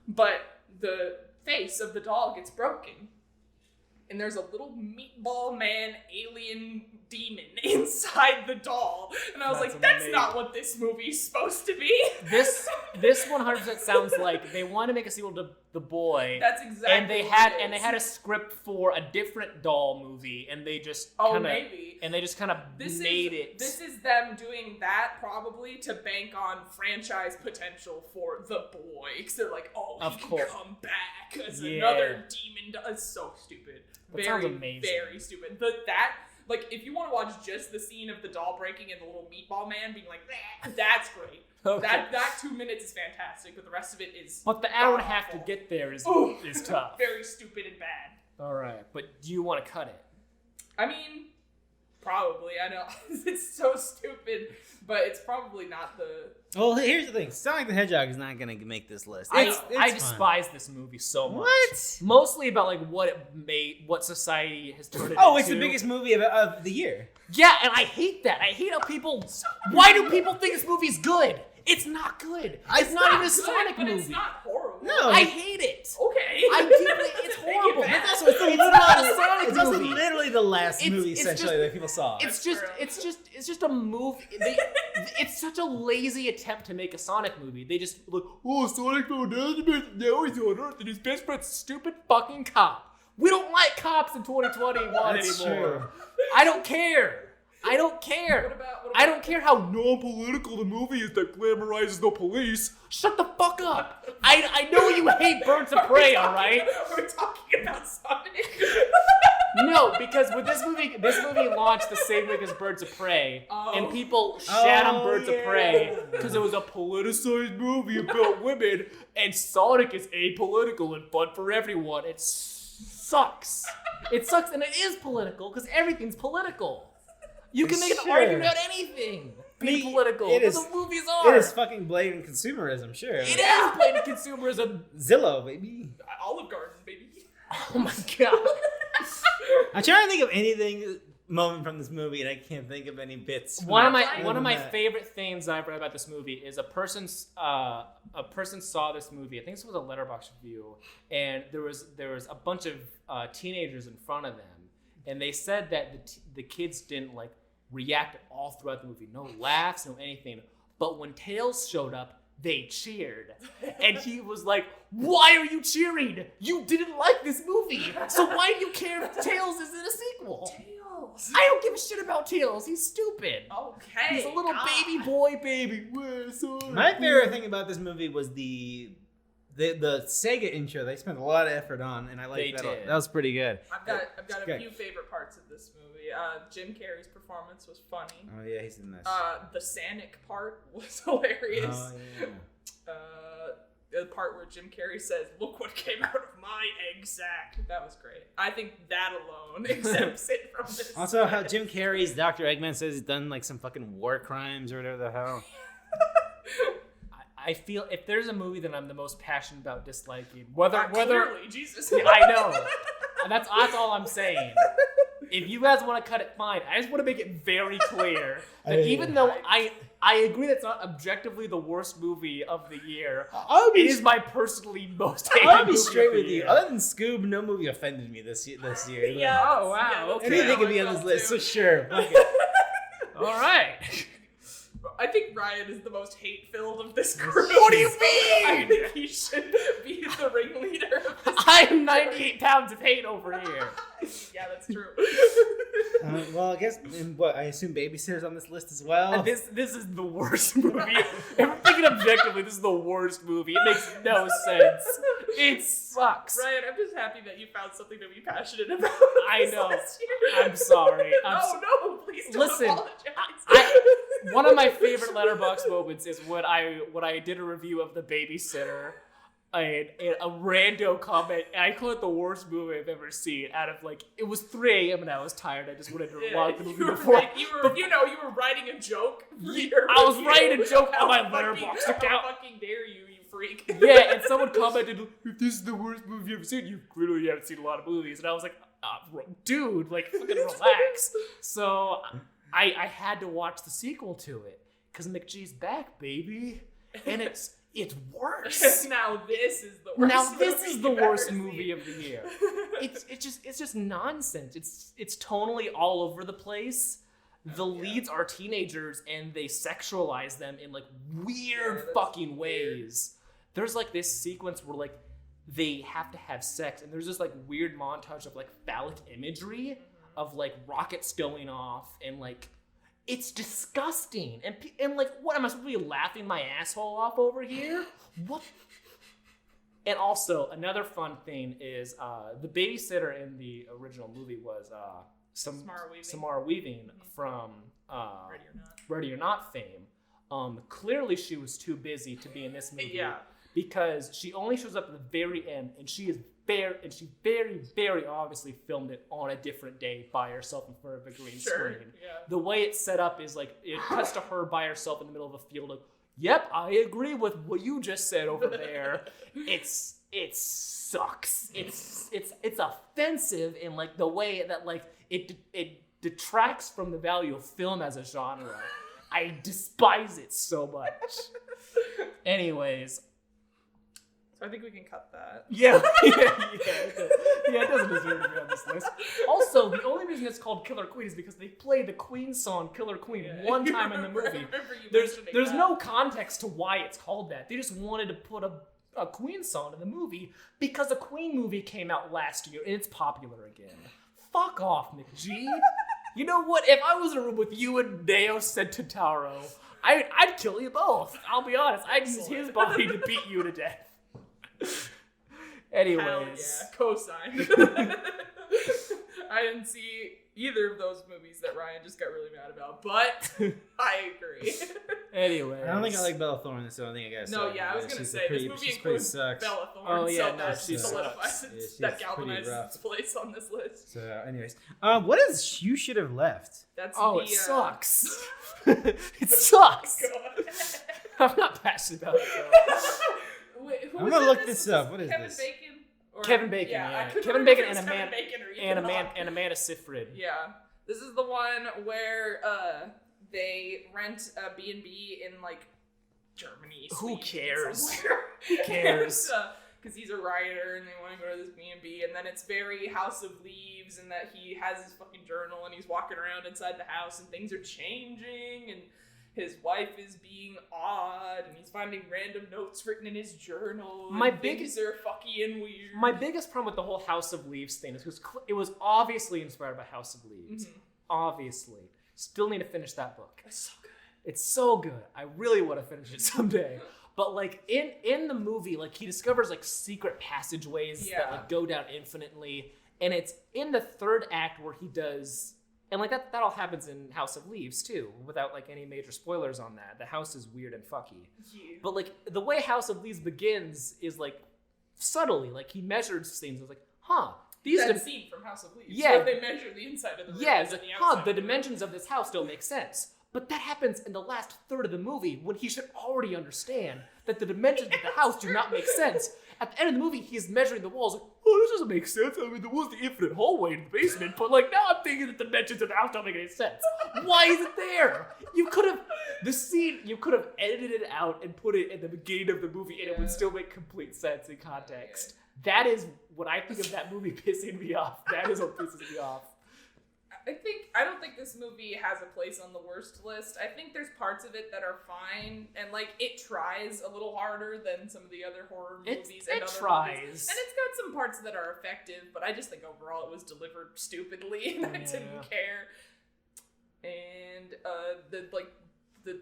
C: But the face of the doll gets broken. And there's a little meatball man alien demon inside the doll. And I was like, that's not what this movie's supposed to be.
B: This 100% sounds like they want to make a sequel to The Boy.
C: That's exactly
B: and they had a script for a different doll movie, and they just
C: maybe.
B: And they just kind of made it.
C: This is them doing that probably to bank on franchise potential for The Boy. Because they're like, he can come back as another demon. It's so stupid.
B: That sounds amazing.
C: Very stupid. Like, if you want to watch just the scene of the doll breaking and the little meatball man being like, that's great.
B: Okay.
C: That 2 minutes is fantastic, but the rest of it is
B: But the hour and a half to get there is tough.
C: Very stupid and bad.
B: All right, but do you want to cut it?
C: I mean, probably. I know. It's so stupid, but it's probably not the...
A: Well, here's the thing. Sonic the Hedgehog is not going to make this list.
B: I despise this movie so much.
A: What?
B: Mostly about like what society has turned it into.
A: Oh, it's the biggest movie of the year.
B: Yeah, and I hate that. I hate how people... Why do people think this movie's good? It's not good. It's not even a Sonic
C: but
B: movie.
C: It's not horrible.
A: No.
B: I hate it.
C: Okay.
B: It's horrible.
C: Take it back.
A: That's what it's
B: not a Sonic
A: It's also
B: movie.
A: literally the last movie
B: it's
A: essentially
B: just-
A: that people saw.
B: It's just a movie. It's such a lazy attempt to make a Sonic movie. They just look, Sonic found out now he's on Earth and his best friend's a stupid fucking cop. We don't like cops in 2021
A: That's
B: anymore.
A: true.
B: I don't care. I don't care.
C: What about
B: I don't care how non-political the movie is that glamorizes the police. Shut the fuck up. I know you hate Birds of Prey, all right?
C: We're talking about Sonic.
B: No, because with this movie launched the same week as Birds of Prey, and people shat on Birds of Prey because it was a politicized movie about women, and Sonic is apolitical and fun for everyone. It sucks. It sucks, and it is political because everything's political. You can make an argument about anything being political. Because the movies are.
A: It is fucking blatant consumerism, sure.
B: It is blatant consumerism.
A: Zillow, baby.
C: Olive Garden, baby.
B: Oh my god.
A: I'm trying to think of anything moment from this movie, and I can't think of any bits.
B: One of my favorite things I've read about this movie is a person saw this movie. I think this was a Letterboxd review, and there was a bunch of teenagers in front of them, and they said that the kids didn't like react all throughout the movie. No laughs, no anything. But when Tails showed up, they cheered. And he was like, why are you cheering? You didn't like this movie. So why do you care if Tails is in a sequel?
C: Tails.
B: I don't give a shit about Tails. He's stupid.
C: Okay.
B: He's a little baby boy, baby. Where's Sonic?
A: My favorite thing about this movie was the Sega intro. They spent a lot of effort on, and I liked that.
B: did.
A: That was pretty good.
C: I've got
A: Okay.
C: a few favorite parts of this movie. Jim Carrey's performance was funny.
A: Oh yeah, he's in this.
C: The Sonic part was hilarious.
A: Oh yeah.
C: The part where Jim Carrey says, "Look what came out of my egg sack." That was great. I think that alone exempts it from this.
A: Also, how Jim Carrey's Dr. Eggman says he's done like some fucking war crimes or whatever the hell.
B: I feel if there's a movie that I'm the most passionate about disliking, whether
C: Clearly, Jesus.
B: Yeah, I know. That's all I'm saying. If you guys want to cut it, fine. I just want to make it very clear that even though I agree that's not objectively the worst movie of the year, it is my personally most hated
A: I'll be
B: movie
A: straight
B: of the
A: with you.
B: year.
A: Other than Scoob, no movie offended me this year.
C: Yeah.
B: Oh, wow.
C: Yeah,
B: Okay.
A: Anything could be on this list, so sure. Fuck it.
B: All right.
C: I think Ryan is the most hate-filled of this group.
B: What do you
C: So
B: mean?
C: I think he should be the ringleader of this
B: I'm 98 pounds of hate over here.
C: Yeah, that's true.
A: Well, I guess, I assume Babysitter's on this list as well.
B: And this is the worst movie. If I'm thinking objectively, this is the worst movie. It makes no sense. It sucks.
C: Ryan, I'm just happy that you found something to be passionate about.
B: I know.
C: This year.
B: I'm sorry.
C: No, please don't
B: Listen,
C: apologize.
B: One of my favorite Letterboxd moments is when I did a review of The Babysitter. A rando comment. I call it the worst movie I've ever seen. Out of like, it was 3 a.m. and I was tired. I just wanted to log the movie before.
C: You were writing a joke.
B: I was writing a joke on my Letterboxd account.
C: How fucking dare you freak?
B: Yeah, and someone commented, "If this is the worst movie you've ever seen, you clearly haven't seen a lot of movies." And I was like, "Dude, like, fucking relax." So I had to watch the sequel to it because McGee's back, baby, and it's worse.
C: Now this is the worst movie
B: of the year. It's just nonsense. It's tonally all over the place. The leads are teenagers and they sexualize them in like weird fucking ways. There's like this sequence where like they have to have sex and there's this like weird montage of like phallic imagery of like rockets going off and like it's disgusting. And like, what am I supposed to be laughing my asshole off over here? What? And also, another fun thing is the babysitter in the original movie was Samara Weaving from Ready or Not fame. Clearly, she was too busy to be in this movie because she only shows up at the very end, and she very, very obviously filmed it on a different day by herself in front of a green screen. Yeah. The way it's set up is like it cuts to her by herself in the middle of a field of, yep, I agree with what you just said over there. It sucks. It's offensive in like the way that like it detracts from the value of film as a genre. I despise it so much. Anyways.
C: So I think we can cut that.
B: Yeah, it doesn't deserve to be on this list. Also, the only reason it's called Killer Queen is because they played the Queen song Killer Queen one time in the movie. There's no context to why it's called that. They just wanted to put a Queen song in the movie because a Queen movie came out last year and it's popular again. Fuck off, McGee. You know what? If I was in a room with you and Neo Centotaro, I'd kill you both. I'll be honest. I'd use his body to beat you to death. Anyways.
C: Hell yeah, co-signed. I didn't see either of those movies that Ryan just got really mad about, but I agree.
B: Anyways.
A: I don't think I like Bella Thorne, that's the only thing I gotta say.
C: No, yeah, I was gonna say, this movie includes Bella Thorne,
B: oh, yeah,
C: so
B: no,
C: that
B: she
C: solidifies that galvanizes its place on this list.
A: So, anyways. What is You Should Have Left?
C: That's
B: it sucks. It sucks. I'm not passionate about it, though.
C: Wait,
A: I'm gonna look this up. What is
C: Kevin
A: this?
C: Bacon?
B: Kevin Bacon, yeah. Kevin Bacon and Amanda Seyfried.
C: Yeah. This is the one where they rent a B&B in like Germany.
B: Who cares?
C: Who
B: cares?
C: Because he's a writer and they want to go to this B&B, and then it's very House of Leaves, and that he has his fucking journal and he's walking around inside the house and things are changing and his wife is being odd, and he's finding random notes written in his journal. Things are fucky and weird.
B: My biggest problem with the whole House of Leaves thing is because it was obviously inspired by House of Leaves. Mm-hmm. Obviously. Still need to finish that book.
C: It's so good.
B: It's so good. I really want to finish it someday. But like in the movie, like he discovers like secret passageways that like go down infinitely, and it's in the third act where he does. And like that all happens in House of Leaves too, without like any major spoilers on that. The house is weird and fucky. Yeah. But like the way House of Leaves begins is like subtly, like he measures things. It's like,
C: that scene from House of Leaves.
B: Yeah,
C: where they measure the inside of the room.
B: Yeah, it's like, the dimensions of this house don't make sense. But that happens in the last third of the movie when he should already understand that the dimensions of the house do not make sense. At the end of the movie, he's measuring the walls like, this doesn't make sense. I mean, there was the infinite hallway in the basement, but like now I'm thinking that the dimensions of the house don't make any sense. Why is it there? You could have edited it out and put it in the beginning of the movie and it would still make complete sense in context. That is what I think of that movie pissing me off. That is what pisses me off.
C: I don't think this movie has a place on the worst list. I think there's parts of it that are fine, and like it tries a little harder than some of the other horror movies.
B: It
C: other
B: tries,
C: movies. And it's got some parts that are effective, but I just think overall it was delivered stupidly, and I didn't care. And the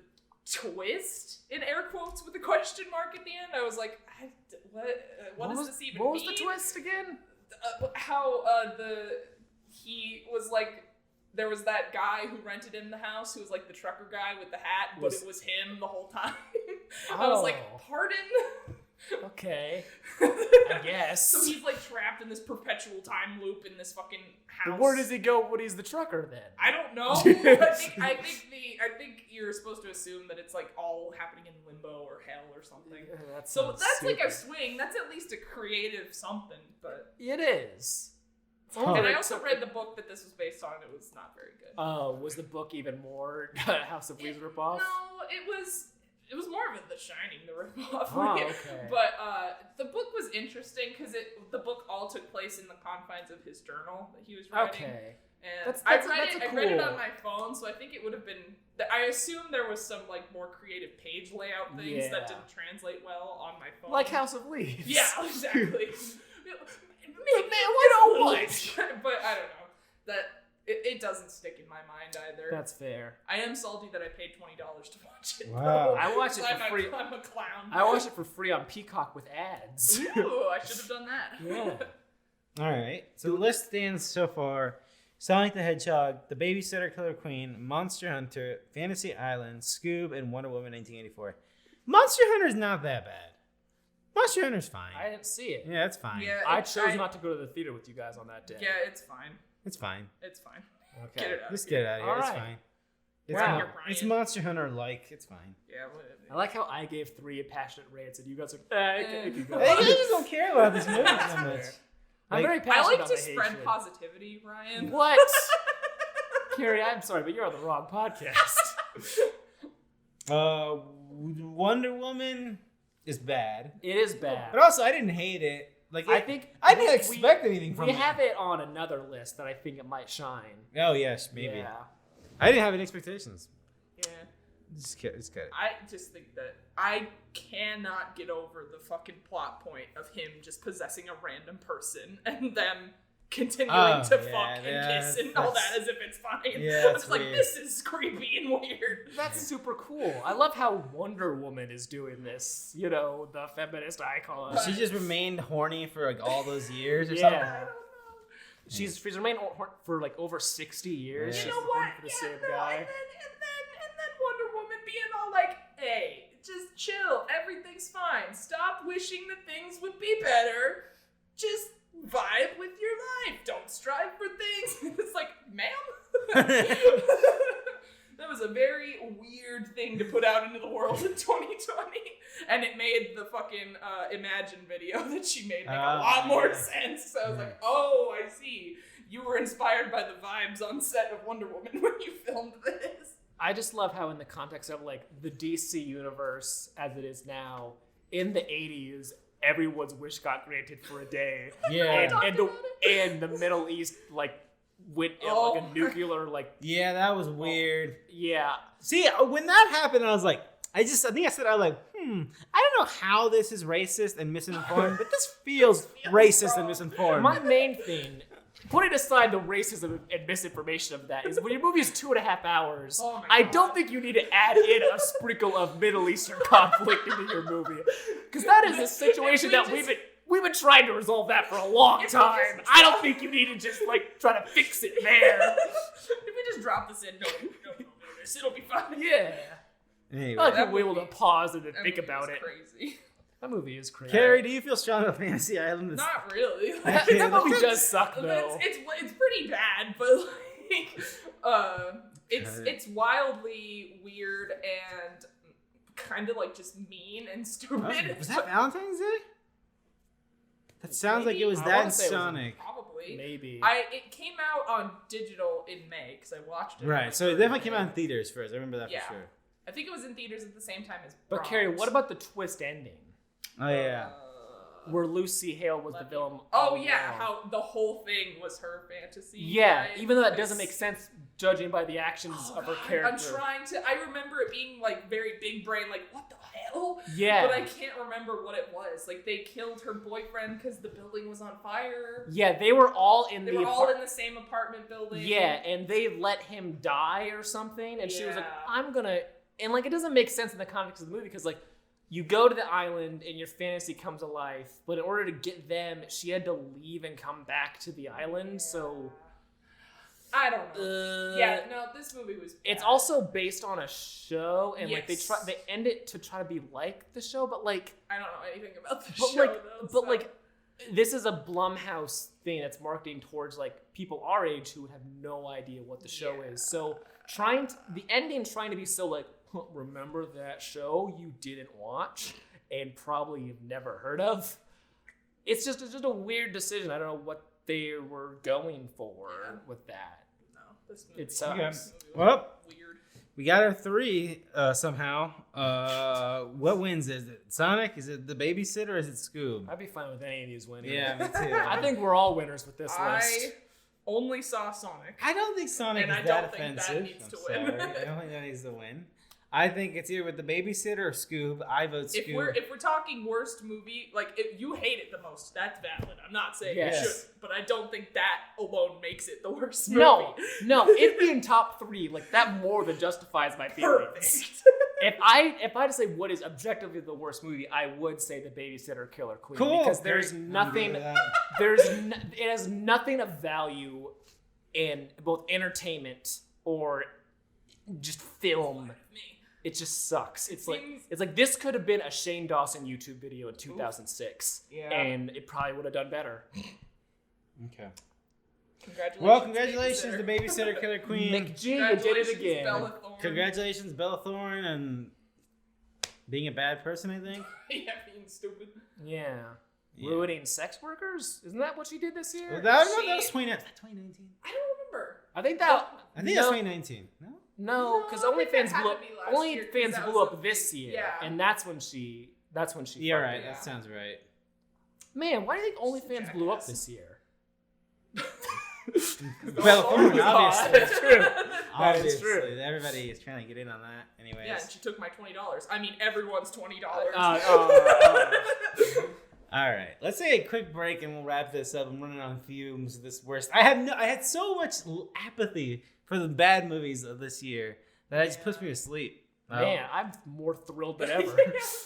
C: twist in air quotes with a question mark at the end, I was like, what does this even mean?
B: What was the twist again?
C: He was like, there was that guy who rented him the house who was like the trucker guy with the hat, but it was him the whole time. I was like, pardon?
B: Okay. I guess.
C: So he's like trapped in this perpetual time loop in this fucking house.
B: Where does he go when he's the trucker then?
C: I don't know. I think you're supposed to assume that it's like all happening in limbo or hell or something. So that's like a swing. That's at least a creative something, but
B: it is.
C: And I also read the book that this was based on. It was not very good.
B: Was the book even more House of Leaves ripoff?
C: No, it was more of a The Shining, the ripoff.
B: Okay.
C: But the book was interesting because the book all took place in the confines of his journal that he was writing.
B: Okay.
C: And I read it on my phone, so I think it would have been. I assume there was some like more creative page layout things that didn't translate well on my phone.
B: Like House of Leaves.
C: Yeah, exactly.
B: Man, what a what?
C: But I don't know. That it doesn't stick in my mind either.
B: That's fair.
C: I am salty that I paid $20 to watch it.
A: Wow.
B: I watched it for free.
C: I'm a clown.
B: I watched it for free on Peacock with ads.
C: Ooh, I should have done that.
B: Yeah.
A: All right. So the list stands so far: Sonic the Hedgehog, The Babysitter Killer Queen, Monster Hunter, Fantasy Island, Scoob, and Wonder Woman 1984. Monster Hunter's not that bad. Monster Hunter's fine.
B: I didn't see it.
A: Yeah, it's fine.
C: Yeah,
B: I chose not to go to the theater with you guys on that day.
C: Yeah, it's fine.
A: It's fine.
C: It's fine.
B: Okay.
C: Get it out.
A: Just get it out of here.
B: All
A: It's
B: right.
A: fine. It's,
B: Wow.
A: it's Monster Hunter-like. It's fine.
C: Yeah, whatever.
B: I like how I gave 3 passionate rates and you guys are it could go.
A: I just don't care about this movie so much.
B: I'm very
C: I
B: passionate
C: like
B: about
C: to
B: the
C: spread
B: hatred.
C: positivity, Ryan.
B: What? Carrie, I'm sorry, but you're on the wrong podcast.
A: Wonder Woman is bad.
B: It is bad.
A: But also, I didn't hate it. Like
B: I think
A: I didn't expect anything from
B: we
A: it.
B: have it on another list that I think it might shine.
A: Oh, yes, maybe.
B: Yeah.
A: I didn't have any expectations.
C: Yeah.
A: Just kidding. It's good.
C: I just think that I cannot get over the fucking plot point of him just possessing a random person and them continuing to fuck and kiss and all that as if it's fine.
A: Yeah,
C: I'm just like, this is creepy and weird.
B: That's super cool. I love how Wonder Woman is doing this. You know, the feminist icon.
A: She just remained horny for like all those years or
B: Yeah.
A: something.
C: I don't know.
B: She's remained for like over 60 years.
A: Yeah.
B: She's
C: You know
B: been
C: what?
B: For the same guy.
C: And then Wonder Woman being all like, hey, just chill. Everything's fine. Stop wishing that things would be better. Just vibe with your life. Don't strive for things. It's like, ma'am? That was a very weird thing to put out into the world in 2020. And it made the fucking Imagine video that she made make a lot more sense. So I was like, oh, I see. You were inspired by the vibes on set of Wonder Woman when you filmed this.
B: I just love how in the context of like the DC universe as it is now, in the 80s, everyone's wish got granted for a day.
A: Yeah.
B: And the Middle East like went in like a nuclear like
A: Yeah, that was weird.
B: yeah.
A: See, when that happened, I was like, I think I said, I was like, I don't know how this is racist and misinformed, but this feels racist and misinformed.
B: My main thing, putting aside the racism and misinformation of that, is when your movie is 2.5 hours,
C: Oh my
B: I
C: God.
B: don't think you need to add in a sprinkle of Middle Eastern conflict into your movie. Because that is a situation that we've been trying to resolve that for a long time. I don't think you need to just like try to fix it there.
C: If we just drop this in, nobody will notice. It'll be fine.
B: Yeah.
A: Anyway,
B: I like we're able to pause and then
C: That
B: think
C: movie
B: about
C: is
B: it.
C: Crazy.
B: That movie is crazy.
A: Carrie, do you feel strong about Fantasy Island?
C: Not really.
B: That movie does suck though.
C: It's pretty bad, but like, it's wildly weird and kind of like just mean and stupid.
A: Was that Valentine's Day? That sounds like it was
B: I
A: that
B: wanna
A: and
B: say it was
A: Sonic.
C: Probably.
B: Maybe.
C: It came out on digital in May because I watched it.
A: Right, so it definitely came out in theaters first. I remember that
C: Yeah.
A: for sure.
C: I think it was in theaters at the same time as.
B: But
C: Bronx.
B: Carrie, what about the twist ending?
A: Oh, yeah.
B: where Lucy Hale was the villain.
C: Oh
B: all
C: yeah,
B: along.
C: how the whole thing was her fantasy.
B: Yeah,
C: right?
B: even though that doesn't make sense judging by the actions of her character.
C: I'm trying to. I remember it being like very big brain, like what the hell?
B: Yeah.
C: But I can't remember what it was. Like they killed her boyfriend because the building was on fire.
B: Yeah, they were all in
C: They
B: the
C: were all in the same apartment building.
B: Yeah, and they let him die or something, and she was like,
C: Yeah.
B: I'm gonna... And, like, it doesn't make sense in the context of the movie, because, like, you go to the island and your fantasy comes to life, but in order to get them, she had to leave and come back to the island, so...
C: I don't know. Yeah, no, this movie was bad.
B: It's also based on a show, and, like,
C: Yes.
B: they end it to try to be like the show, but, like...
C: I don't know anything about the
B: But
C: show,
B: like,
C: though.
B: but
C: so.
B: like, this is a Blumhouse thing that's marketing towards like people our age who have no idea what the show is. So the ending trying to be so like, remember that show you didn't watch and probably you've never heard of. It's just a weird decision. I don't know what they were going for with that.
C: No, this movie,
B: It sucks.
A: Okay.
C: this movie was
A: Well,
C: weird.
A: we got our 3 somehow. What wins? Is it Sonic? Is it The Babysitter? Or is it Scoob?
B: I'd be fine with any of these winning.
A: Yeah, me too.
B: I think we're all winners with this list.
C: I only saw Sonic.
A: I don't think Sonic
C: And
A: is
C: I
A: that
C: don't think that
A: offensive.
C: needs to
A: I'm
C: win.
A: sorry. I don't think that needs to win. I think it's either with The Babysitter or Scoob. I vote Scoob.
C: If we're talking worst movie, like if you hate it the most, that's valid. I'm not saying
B: Yes.
C: you should, but I don't think that alone makes it the worst movie.
B: No, it being top 3, like that more than justifies my feelings.
C: Perfect.
B: If I had to say what is objectively the worst movie, I would say The Babysitter Killer Queen.
A: Cool.
B: Because there's
A: Great.
B: nothing,
A: I'm good
B: it has nothing of value in both entertainment or just film.
C: Me.
B: It just sucks. It's
C: Seems-
B: like this could have been a Shane Dawson YouTube video in 2006,
C: Yeah.
B: and it probably would have done better.
A: Okay.
C: Congratulations.
A: Well, congratulations, The Babysitter Killer Queen.
B: McG, you did it
C: Congratulations,
B: again.
C: Bella Thorne.
A: Congratulations, Bella Thorne, and being a bad person, I think.
C: Yeah, being stupid.
B: Yeah.
A: Yeah.
B: Ruining sex workers? Isn't that what she did this year?
A: Well, that was
C: She-
A: 2019.
C: I don't remember.
B: I think that.
A: I think that's 2019. No?
B: No, because
C: No, I think
B: OnlyFans
C: that
B: blew
C: had
B: up.
C: to be last year, 'cause
B: OnlyFans
C: that
B: blew
C: was
B: up
C: a
B: this
C: big-
B: year,
C: yeah.
B: and that's when she.
A: Yeah,
B: fucked
A: right.
B: it.
A: That sounds right.
B: Man, why do you think OnlyFans blew up
C: Jackass.
B: this year?
A: Bella Thorne, obviously.
B: That's true.
A: Obviously.
B: true.
A: Everybody is trying to get in on that. Anyways.
C: Yeah, and she took my $20. I mean, everyone's $20.
A: All right, let's take a quick break and we'll wrap this up. I'm running on fumes. This worst. I had so much apathy for the bad movies of this year that it just puts me to sleep.
B: Man, I'm more thrilled than ever.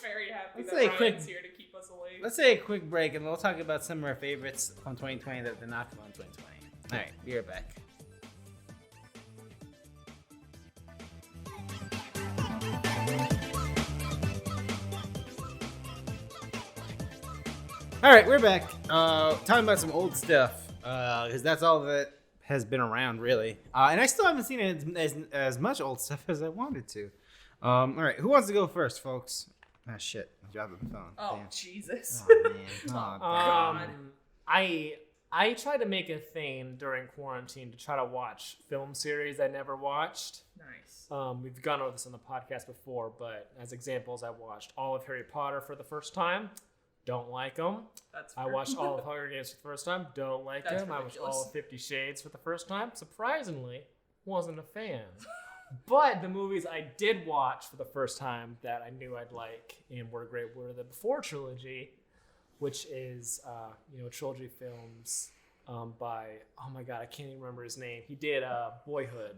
C: Very happy
A: Let's
C: that
A: say a
C: Ryan's
A: quick-
C: here to keep us awake.
A: Let's take a quick break and we'll talk about some of our favorites from 2020 that did not come out in 2020. All right, be right back. All right, we're back. Talking about some old stuff because that's all that has been around, really. And I still haven't seen as much old stuff as I wanted to. All right, who wants to go first, folks? Ah, shit, I dropped the phone.
C: Oh,
A: Damn.
C: Jesus.
A: Oh man. Oh,
C: God.
B: I tried to make a thing during quarantine to try to watch film series I never watched.
C: Nice.
B: We've gone over this on the podcast before, but as examples, I watched all of Harry Potter for the first time. Don't like them.
C: That's
B: I
C: fair.
B: watched all of Hunger Games for the first time. Don't like
C: That's
B: them. I watched
C: ridiculous.
B: all of 50 Shades for the first time. Surprisingly, wasn't a fan. But the movies I did watch for the first time that I knew I'd like and were great were the Before trilogy, which is trilogy films by, oh my god, I can't even remember his name. He did Boyhood.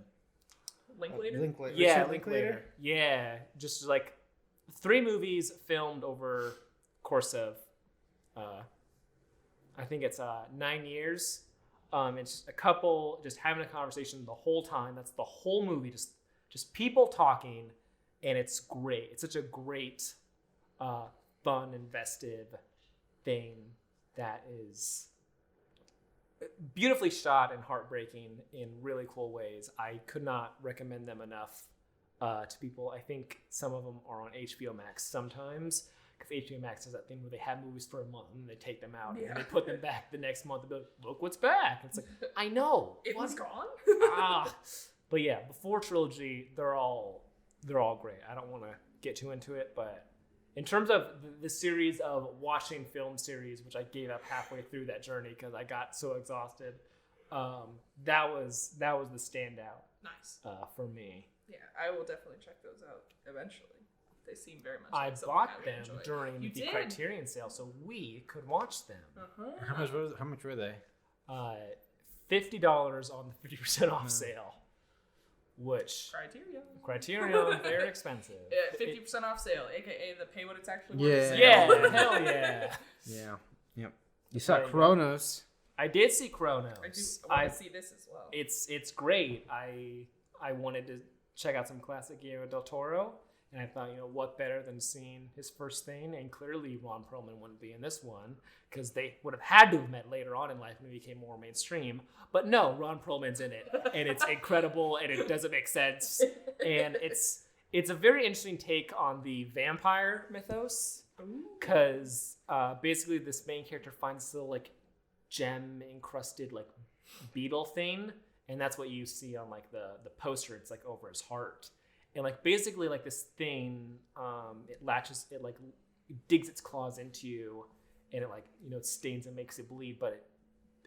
C: Linklater?
B: Yeah,
A: Richard
B: Linklater. Yeah, just like 3 movies filmed over course of I think it's 9 years. It's just a couple just having a conversation the whole time. That's the whole movie, just people talking, and it's great. It's such a great fun, invested thing that is beautifully shot and heartbreaking in really cool ways. I could not recommend them enough to people. I think some of them are on HBO Max sometimes, because HBO Max has that thing where they have movies for a month and they take them out and then they put them back the next month and be like, look what's back. It's like, I know.
C: It
B: What?
C: was gone?
B: But yeah, Before trilogy, they're all great. I don't want to get too into it, but in terms of the series of watching film series, which I gave up halfway through that journey because I got so exhausted, that was the standout
C: Nice.
B: for me.
C: Yeah, I will definitely check those out eventually. They seem very much.
B: I
C: like something
B: bought
C: would
B: them
C: enjoy.
B: during
C: You
B: the
C: did?
B: Criterion sale, so we could watch them.
A: How much were they?
B: $50 on the 50% off sale, which Criterion very expensive.
C: 50% off sale, aka the pay what it's actually worth.
A: Yeah.
C: sale.
B: Yeah, hell yeah.
A: Yeah. Yep. You saw
B: There you go.
A: Chronos.
B: I did see Chronos.
C: I want to see this as well.
B: It's great. I wanted to check out some classic Guillermo del Toro, and I thought, what better than seeing his first thing? And clearly Ron Perlman wouldn't be in this one because they would have had to have met later on in life when he became more mainstream. But no, Ron Perlman's in it, and it's incredible, and it doesn't make sense, and it's a very interesting take on the vampire mythos because basically this main character finds this little like gem encrusted like beetle thing, and that's what you see on like the poster. It's like over his heart, and like basically like this thing it digs its claws into you, and it like it stains and makes it bleed, but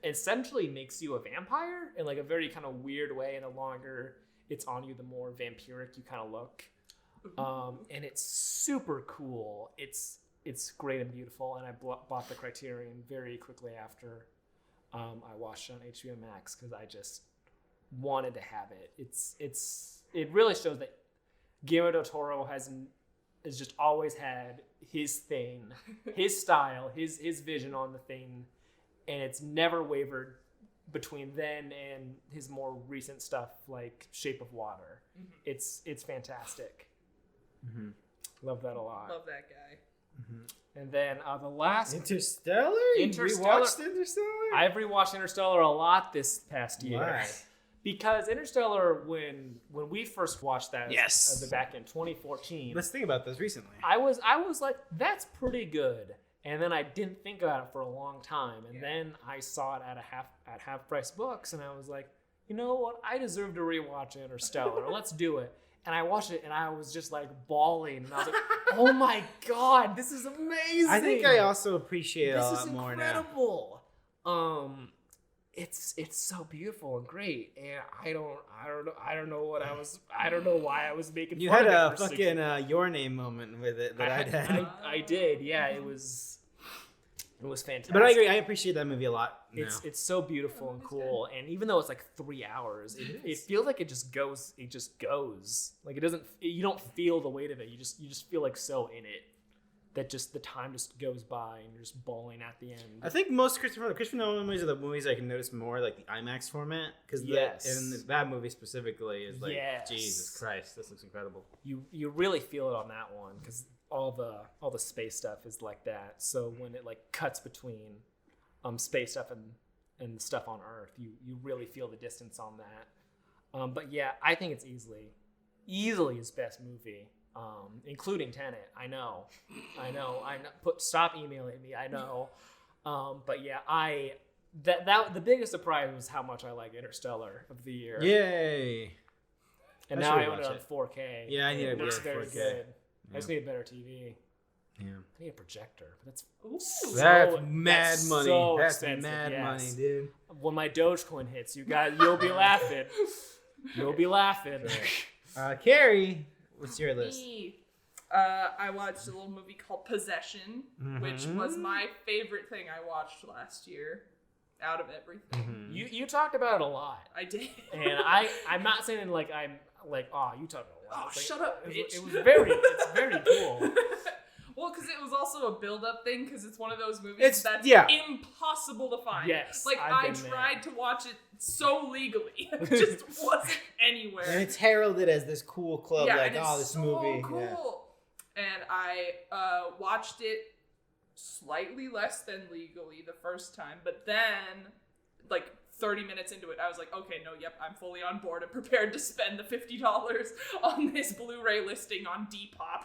B: it essentially makes you a vampire in like a very kind of weird way, and the longer it's on you the more vampiric you kind of look. And it's super cool. It's great and beautiful, and I bought the Criterion very quickly after I watched it on HBO Max because I just wanted to have it. It really shows that Guillermo del Toro has just always had his thing, his style, his vision on the thing, and it's never wavered between then and his more recent stuff like Shape of Water. Mm-hmm. It's fantastic. Mm-hmm. Love that a lot.
C: Love that guy.
B: Mm-hmm. And then the last
A: Interstellar? You rewatched Interstellar?
B: I've rewatched Interstellar a lot this past year.
A: Why?
B: Because Interstellar, when we first watched that
A: Yes.
B: back in 2014,
A: Let's think about this recently.
B: I was like, that's pretty good. And then I didn't think about it for a long time. And then I saw it at half price books, and I was like, you know what? I deserve to rewatch Interstellar. Let's do it. And I watched it, and I was just like bawling. And I was like, oh my God, this is amazing.
A: I think I also appreciate it a
B: This
A: lot
B: is
A: more now.
B: incredible. It's so beautiful and great, and I don't know why I was making
A: You
B: fun
A: had
B: of
A: a
B: it for
A: fucking Your Name moment with it that I'd had.
B: I did, yeah. It was fantastic.
A: But I agree. I appreciate that movie a lot.
B: It's so beautiful and cool, and even though it's like 3 hours, it feels like it just goes. It just goes. Like it doesn't. You don't feel the weight of it. You just feel like so in it that just the time just goes by and you're just bawling at the end.
A: I think most Christopher Nolan movies are the movies I can notice more like the IMAX format because that movie specifically is like Jesus Christ, this looks incredible.
B: You really feel it on that one because all the space stuff is like that. So when it like cuts between space stuff and the stuff on Earth, you really feel the distance on that. But yeah, I think it's easily his best movie. Including Tenet. I know. Stop emailing me. I know. But yeah, that the biggest surprise was how much I like Interstellar of the year.
A: Yay!
B: And
A: I
B: now
A: should
B: I own it on
A: watch
B: 4K.
A: Yeah, I need
B: it
A: a
B: looks
A: better
B: very
A: 4K.
B: good.
A: Yeah.
B: I just need a better TV.
A: Yeah.
B: I need a projector. But
A: That's mad money.
B: So
A: That's
B: expensive,
A: mad
B: yes.
A: money, dude.
B: When my Dogecoin hits, you'll be laughing. You'll be laughing.
A: Carrie, what's your list?
C: I watched a little movie called Possession, which was my favorite thing I watched last year, out of everything.
B: You talked about it a lot.
C: I did,
B: and I'm not saying like I'm like, oh, you talked about it a lot.
C: Oh,
B: It's like,
C: shut up, bitch.
B: It's very cool.
C: Well, because it was also a build-up thing, because it's one of those movies
A: It's-
C: that's
A: yeah.
C: impossible to find.
B: Yes,
C: Like,
B: I've
C: I
B: been
C: tried to watch it so legally. It just wasn't anywhere.
A: And it's heralded as this cool club,
C: yeah,
A: like,
C: and it's
A: oh, this
C: so
A: movie.
C: cool.
A: Yeah.
C: And I watched it slightly less than legally the first time, but then, like, 30 minutes into it, I was like, okay, no, yep, I'm fully on board and prepared to spend the $50 on this Blu-ray listing on Depop.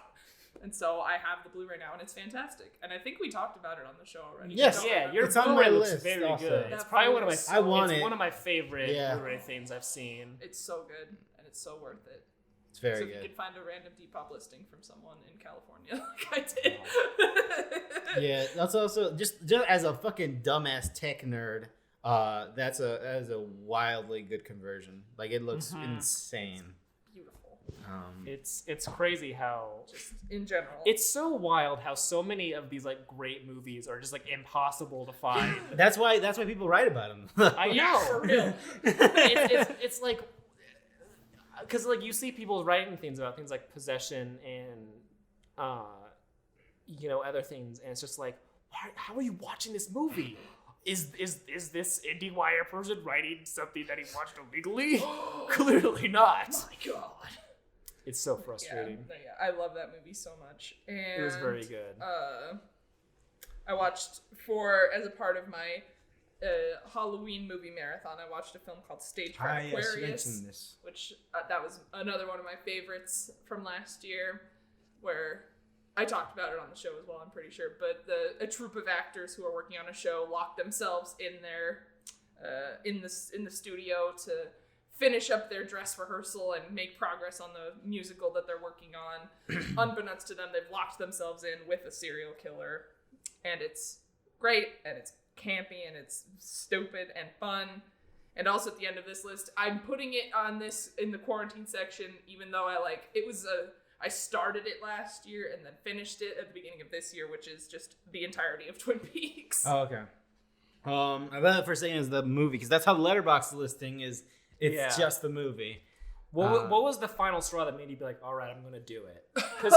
C: And so I have the Blu-ray now, and it's fantastic. And I think we talked about it on the show already.
A: Yes.
B: Yeah, your
A: It's on
B: Blu-ray
A: my
B: looks
A: list
B: very
A: also.
B: good.
C: That
B: It's probably one of my.
C: Blu-ray
A: I want
B: it's
A: it.
B: one of my favorite
A: Yeah.
B: Blu-ray things I've seen.
C: It's so good, and it's so worth it.
A: It's very
C: so if
A: good.
C: you could find a random Depop listing from someone in California, like I did.
A: Yeah, that's also just as a fucking dumbass tech nerd. That is a wildly good conversion. Like it looks insane.
C: Beautiful.
B: It's crazy how
C: Just in general.
B: it's so wild how so many of these like great movies are just like impossible to find.
A: That's why people write about them.
B: I know.
C: Yeah, for real.
B: It's like because like you see people writing things about things like possession and other things, and it's just like, how are you watching this movie? Is this IndieWire person writing something that he watched illegally? Clearly not.
C: Oh my god.
B: It's so frustrating.
C: Yeah, I love that movie so much. And
B: It was very good.
C: I watched as a part of my Halloween movie marathon, I watched a film called Stage Fright
A: Yes, you
C: Aquarius,
A: mentioned this.
C: which that was another one of my favorites from last year, where I talked about it on the show as well, I'm pretty sure. But a troupe of actors who are working on a show locked themselves in their in the studio to finish up their dress rehearsal and make progress on the musical that they're working on. Unbeknownst to them, they've locked themselves in with a serial killer, and it's great, and it's campy, and it's stupid and fun. And also at the end of this list, I'm putting it on this in the quarantine section, even though I started it last year and then finished it at the beginning of this year, which is just the entirety of Twin Peaks.
A: Oh, okay. I thought the first thing is the movie, because that's how the Letterboxd listing is. It's just the movie.
B: What was the final straw that made you be like, all right, I'm gonna do it? Because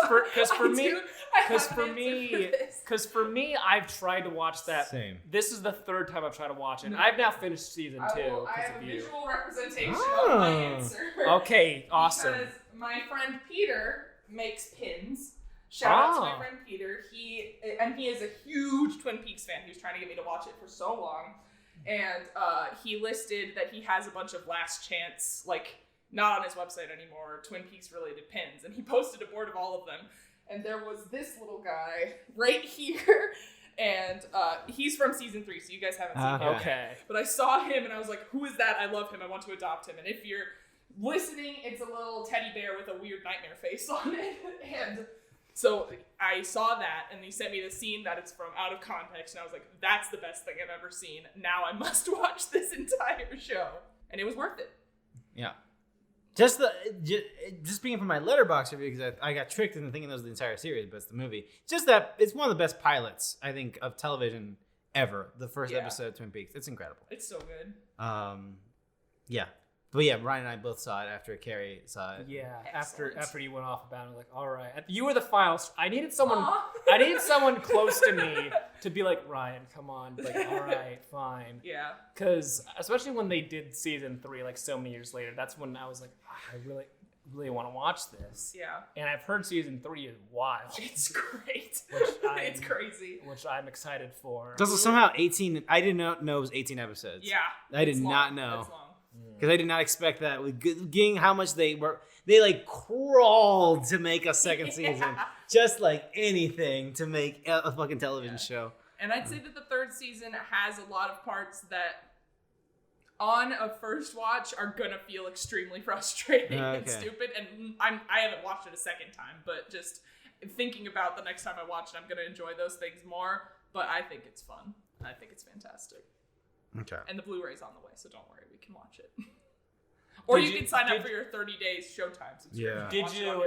B: for me, I've tried to watch that.
A: Same.
B: This is the third time I've tried to watch it. No. I've now finished season 2.
C: I have a visual representation
A: Oh.
C: of my answer.
B: Okay, awesome.
C: Because my friend Peter makes pins. Shout out to my friend Peter. He is a huge Twin Peaks fan. He was trying to get me to watch it for so long. And he listed that he has a bunch of last chance, like, not on his website anymore, Twin Peaks related pins. And he posted a board of all of them. And there was this little guy right here. And he's from season 3, so you guys haven't seen him.
B: Okay.
C: But I saw him and I was like, who is that? I love him. I want to adopt him. And if you're listening, it's a little teddy bear with a weird nightmare face on it. And so I saw that, and he sent me the scene that it's from out of context, and I was like, that's the best thing I've ever seen. Now I must watch this entire show. And it was worth it.
A: Yeah. Just speaking from my Letterboxd review, because I got tricked into thinking that was the entire series, but it's the movie. Just that it's one of the best pilots, I think, of television ever. The first episode of Twin Peaks. It's incredible.
C: It's so good.
A: Yeah. But yeah, Ryan and I both saw it after Carrie saw it.
B: Yeah,
C: Excellent.
B: after you went off about it, like, all right, you were the final. I needed someone close to me to be like, Ryan, come on, like, all right, fine.
C: Yeah.
B: Because especially when they did season 3, like so many years later, that's when I was like, I really want to watch this.
C: Yeah.
B: And I've heard season 3 is wild.
C: It's great. It's crazy.
B: Which I'm excited for.
A: Does it somehow 18? I did not know it was 18 episodes.
C: Yeah.
A: I did not know.
C: It's long.
A: Because I did not expect that. With getting how much they like crawled to make a second season, just like anything to make a fucking television show.
C: And I'd say that the third season has a lot of parts that, on a first watch, are gonna feel extremely frustrating and stupid. And I haven't watched it a second time, but just thinking about the next time I watch it, I'm gonna enjoy those things more. But I think it's fun. I think it's fantastic.
A: Okay.
C: And the Blu-ray's on the way, so don't worry, we can watch it. Or you can sign up for your 30 days Showtime subscription.
A: Yeah.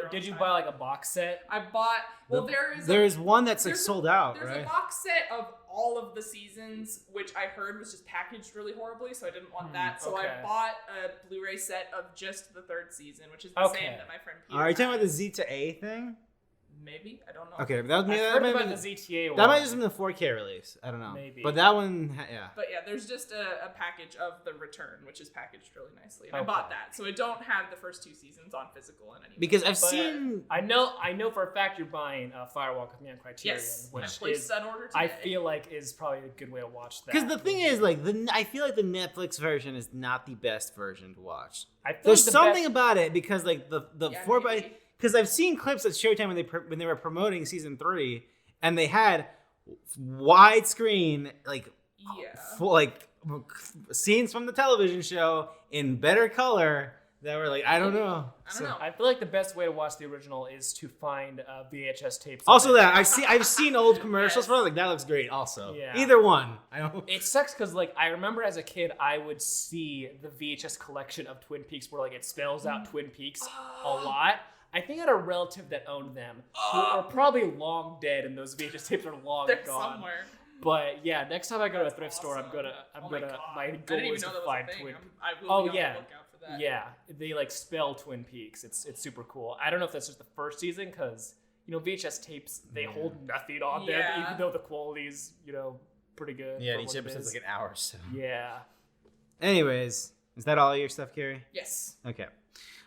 B: Did you buy like a box set?
C: I bought. Well,
A: there's one that's like sold out,
C: there's
A: right?
C: There's a box set of all of the seasons, which I heard was just packaged really horribly, so I didn't want that. So I bought a Blu-ray set of just the third season, which is the same that my friend Peter.
A: Are you talking about the Z to A thing?
C: Maybe, I don't know.
A: Okay, that was
B: I've heard about the ZTA one.
A: That might just be the 4K release. I don't know.
B: Maybe.
A: But that one, yeah.
C: But yeah, there's just a package of the return, which is packaged really nicely. And I bought that, so I don't have the first 2 seasons on physical in any way.
A: Because I've seen.
B: I know for a fact you're buying Firewalk with me on Criterion, which is
C: that order today.
B: I feel like is probably a good way to watch that.
A: Because the thing is, like, I feel like the Netflix version is not the best version to watch.
B: There's
A: There's something about it because, like, the 4x. Because I've seen clips at Showtime when they were promoting season 3, and they had widescreen full, like scenes from the television show in better color that were like, I don't know.
C: I don't know.
B: I feel like the best way to watch the original is to find VHS tapes.
A: Also, that I've seen old commercials for it. Like that looks great. Also,
B: Yeah.
A: either one. I don't.
B: It sucks because like I remember as a kid, I would see the VHS collection of Twin Peaks where like it spells out Twin Peaks a lot. I think I had a relative that owned them who are probably long dead, and those VHS tapes are long
C: They're
B: gone.
C: somewhere.
B: But yeah, next time I go to a thrift
C: That's
B: store,
C: awesome.
B: my
C: I
B: goal
C: didn't even
B: is
C: know
B: to
C: that was
B: find
C: a thing.
B: Twin.
C: I will
B: Oh,
C: be on
B: yeah.
C: the lookout for that.
B: Yeah, they like spell Twin Peaks. It's super cool. I don't know if that's just the first season because VHS tapes they hold nothing on them,
C: Yeah.
B: even though the quality's pretty good.
A: Yeah,
B: for
A: each
B: what it
A: episode's
B: is.
A: like an hour. So.
B: Yeah.
A: Anyways, is that all your stuff, Carrie?
C: Yes.
A: Okay.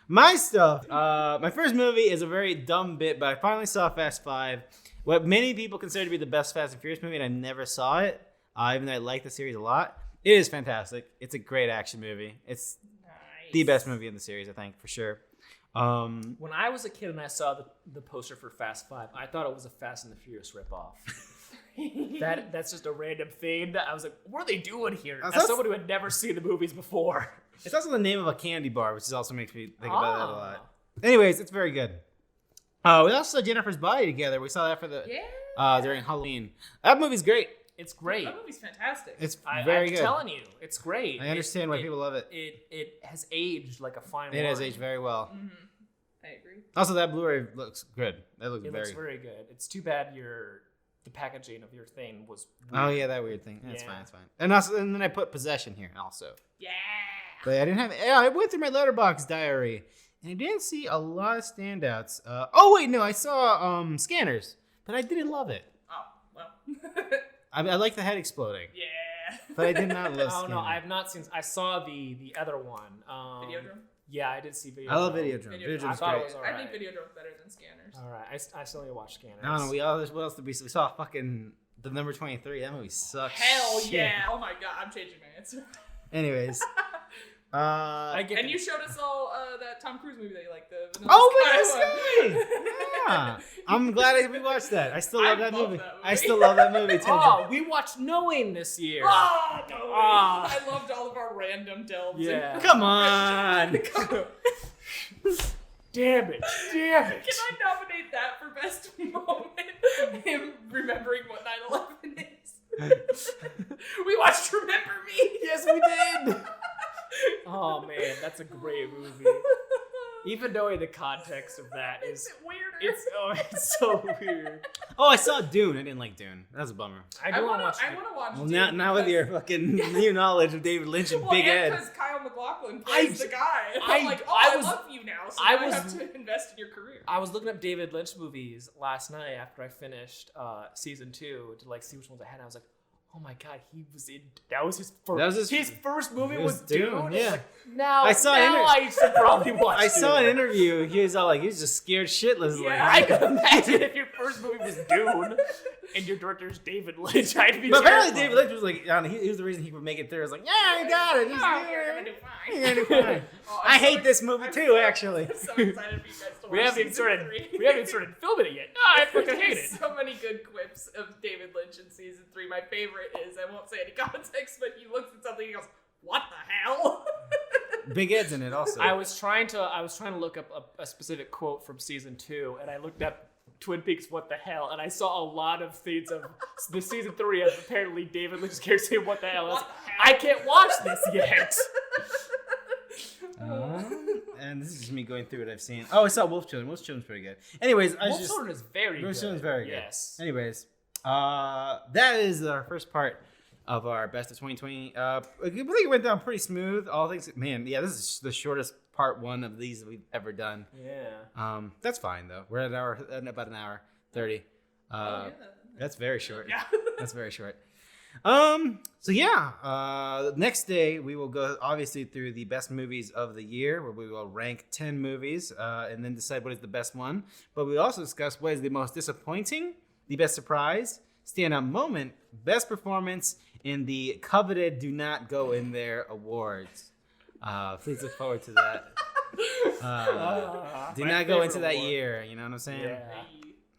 A: My stuff. My first movie is a very dumb bit, but I finally saw Fast 5. What many people consider to be the best Fast and Furious movie, and I never saw it, even though I like the series a lot. It is fantastic. It's a great action movie. It's the best movie in the series, I think, for sure.
B: When I was a kid and I saw the poster for Fast 5, I thought it was a Fast and the Furious ripoff. That's just a random thing. I was like, what are they doing here? As someone who had never seen the movies before.
A: It's also the name of a candy bar, which also makes me think about that a lot. Anyways, it's very good. We also saw Jennifer's Body together. We saw that for during Halloween. That movie's great.
B: It's great.
C: That movie's fantastic.
A: It's
B: I'm
A: very good.
B: telling you, it's great.
A: I understand why people love it.
B: It has aged like a fine wine.
A: It has aged very well.
C: Mm-hmm. I agree.
A: Also, that Blu-ray looks good. That looks
B: It
A: very
B: looks very good. It's too bad the packaging of your thing was
A: Oh
B: weird.
A: yeah, that weird thing. That's
B: Yeah.
A: fine. That's fine. And then I put Possession here also.
C: Yeah.
A: But I didn't have. Yeah, I went through my letterbox diary and I didn't see a lot of standouts. Oh wait, no, I saw Scanners, but I didn't love it.
C: Oh, well.
A: I like the head exploding,
C: Yeah.
A: but I did not love.
B: Oh
A: Scanners.
B: no, I have not seen. I saw the other one.
C: Videodrome?
B: Yeah, I did see Videodrome.
A: I love Videodrome.
C: Videodrome.
A: Videodrome's
B: I thought it
A: great.
B: was
C: I think
B: alright.
C: Videodrome's better than Scanners.
B: All right, I still need to watch Scanners.
A: I don't know. What else did we see? We saw fucking the number 23. That movie sucks.
C: Hell
A: shit.
C: yeah. Oh my god, I'm changing my answer.
A: Anyways,
B: I get
C: And you showed us all that Tom Cruise movie that you like, the Vanilla
A: Oh, Vanilla
C: Sky
A: Sky! Yeah, I'm glad we watched that. I still love
C: I
A: that
C: love
A: movie.
C: that movie.
A: I still love that movie.
B: Oh, we watched Knowing this year.
C: Oh, no.
B: Ah.
C: I loved all of our random delves.
B: Yeah.
A: Come on.
B: Damn it! Damn it!
C: Can I nominate that for best moment? Him remembering what 9/11 is. We watched Remember Me.
B: Yes, we did. Oh man, that's a great movie. Even knowing the context of that
C: Makes
B: is,
C: it weirder.
B: it's so weird.
A: Oh, I saw Dune. I didn't like Dune. That was a bummer.
B: I
C: I
B: do
C: want
B: want to watch.
C: to watch.
A: Well,
C: Dune
A: now with
C: because-
A: your fucking new knowledge of David Lynch and
C: well,
A: Big
C: and
A: Ed.
C: because Kyle MacLachlan plays the guy. And
B: I-
C: I'm like,
B: I
C: I
B: was-
C: love you now, so
B: I
C: I
B: was-
C: have to invest in your career.
B: I was looking up David Lynch movies last night after I finished season 2 to like see which ones I had. And I was like, oh my god, he was in. That was his first.
A: That was his-
B: first movie
A: it was
B: was Dune.
A: Dune,
B: It's
A: yeah.
B: Like, now
A: I saw
B: I should probably watch.
A: I saw an
B: Dune.
A: interview. He was all like, he was just scared shitless.
C: Yeah,
B: I could imagine if your first movie was Dune and your director's David Lynch. I'd be.
A: But apparently
B: terrified.
A: David Lynch was like, he was the reason he would make it through. I was like, yeah, you got it. Just
C: Oh,
A: do
C: you're
A: it.
C: gonna do fine.
A: You're gonna do fine.
C: Oh,
A: I
C: I'm so
A: hate this
C: ex-
A: movie
C: I'm
A: too,
C: so-
A: actually.
C: I'm so excited for you guys to watch
B: We haven't even
C: season
B: started.
C: 3.
B: We haven't even started filming it yet. No, I fucking hate it.
C: So many good quips of David Lynch in season 3. My favorite is, I won't say any context, but he looks at something and he goes, "What the hell?"
A: Big Ed's in it also.
B: I was trying to look up a specific quote from season 2, and I looked up Twin Peaks What the Hell, and I saw a lot of things of the season 3 of apparently David Lynch's character saying what the hell. And I was
C: What
B: like,
C: the hell?
B: I can't watch this yet.
A: And this is just me going through what I've seen. Oh, I saw Wolf Children. Wolf Children's pretty good. Anyways, I was
B: Wolf
A: just.
B: Children is very
A: Wolf
B: good.
A: Children's very good.
B: Yes.
A: Anyways, that is our first part of our best of 2020. I think it went down pretty smooth. All things, man. Yeah, this is the shortest part one of these that we've ever done.
B: Yeah.
A: That's fine though. We're at about an hour 30. That's very short.
C: Yeah.
A: That's very short. So yeah, next day we will go obviously through the best movies of the year, where we will rank 10 movies and then decide what is the best one. But we also discuss what is the most disappointing, the best surprise, standout moment, best performance in the coveted "Do Not Go in There" awards. Please look forward to that. Do
B: My
A: not go into
B: favorite
A: that
B: award.
A: year. You know what I'm saying?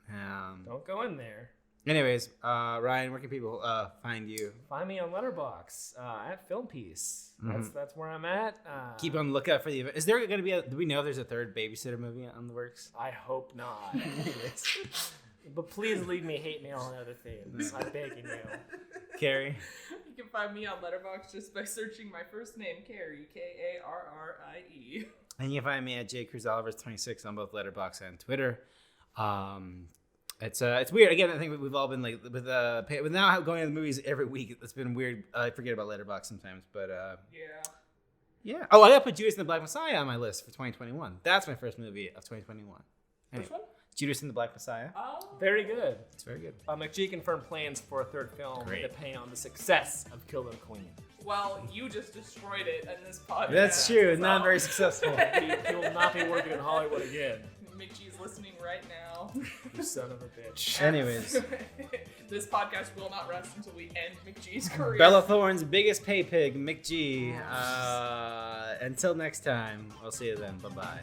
B: Yeah. Don't go in there.
A: Anyways, Ryan, where can people find you?
B: Find me on Letterboxd at Film Piece. That's where I'm at.
A: Keep on the lookout for the event. Is there going to be do we know if there's a third Babysitter movie on the works?
B: I hope not. But please leave me hate mail and other things. I'm begging you.
A: Carrie?
C: You can find me on Letterboxd just by searching my first name, Carrie, Karrie.
A: And you can find me at jcruzalvarez26 on both Letterboxd and Twitter. It's weird. Again, I think we've all been like with now going to the movies every week. It's been weird. I forget about Letterboxd sometimes, but yeah. Oh, I gotta put Judas and the Black Messiah on my list for 2021. That's my first movie of 2021. Anyway,
C: Which one?
A: Judas and the Black Messiah.
C: Oh.
B: Very good.
A: It's very good.
B: McGee confirmed plans for a third film
A: Great.
B: depending on the success of Kill the Queen.
C: Well, you just destroyed it in this podcast.
A: That's true.
C: so-
A: Not very successful.
B: He will not be working in Hollywood again.
C: McGee's listening right now.
B: You son of a bitch.
A: Anyways,
C: This podcast will not rest until we end McGee's career.
A: Bella Thorne's biggest pay pig, McG. Until next time, we'll see you then. Bye bye.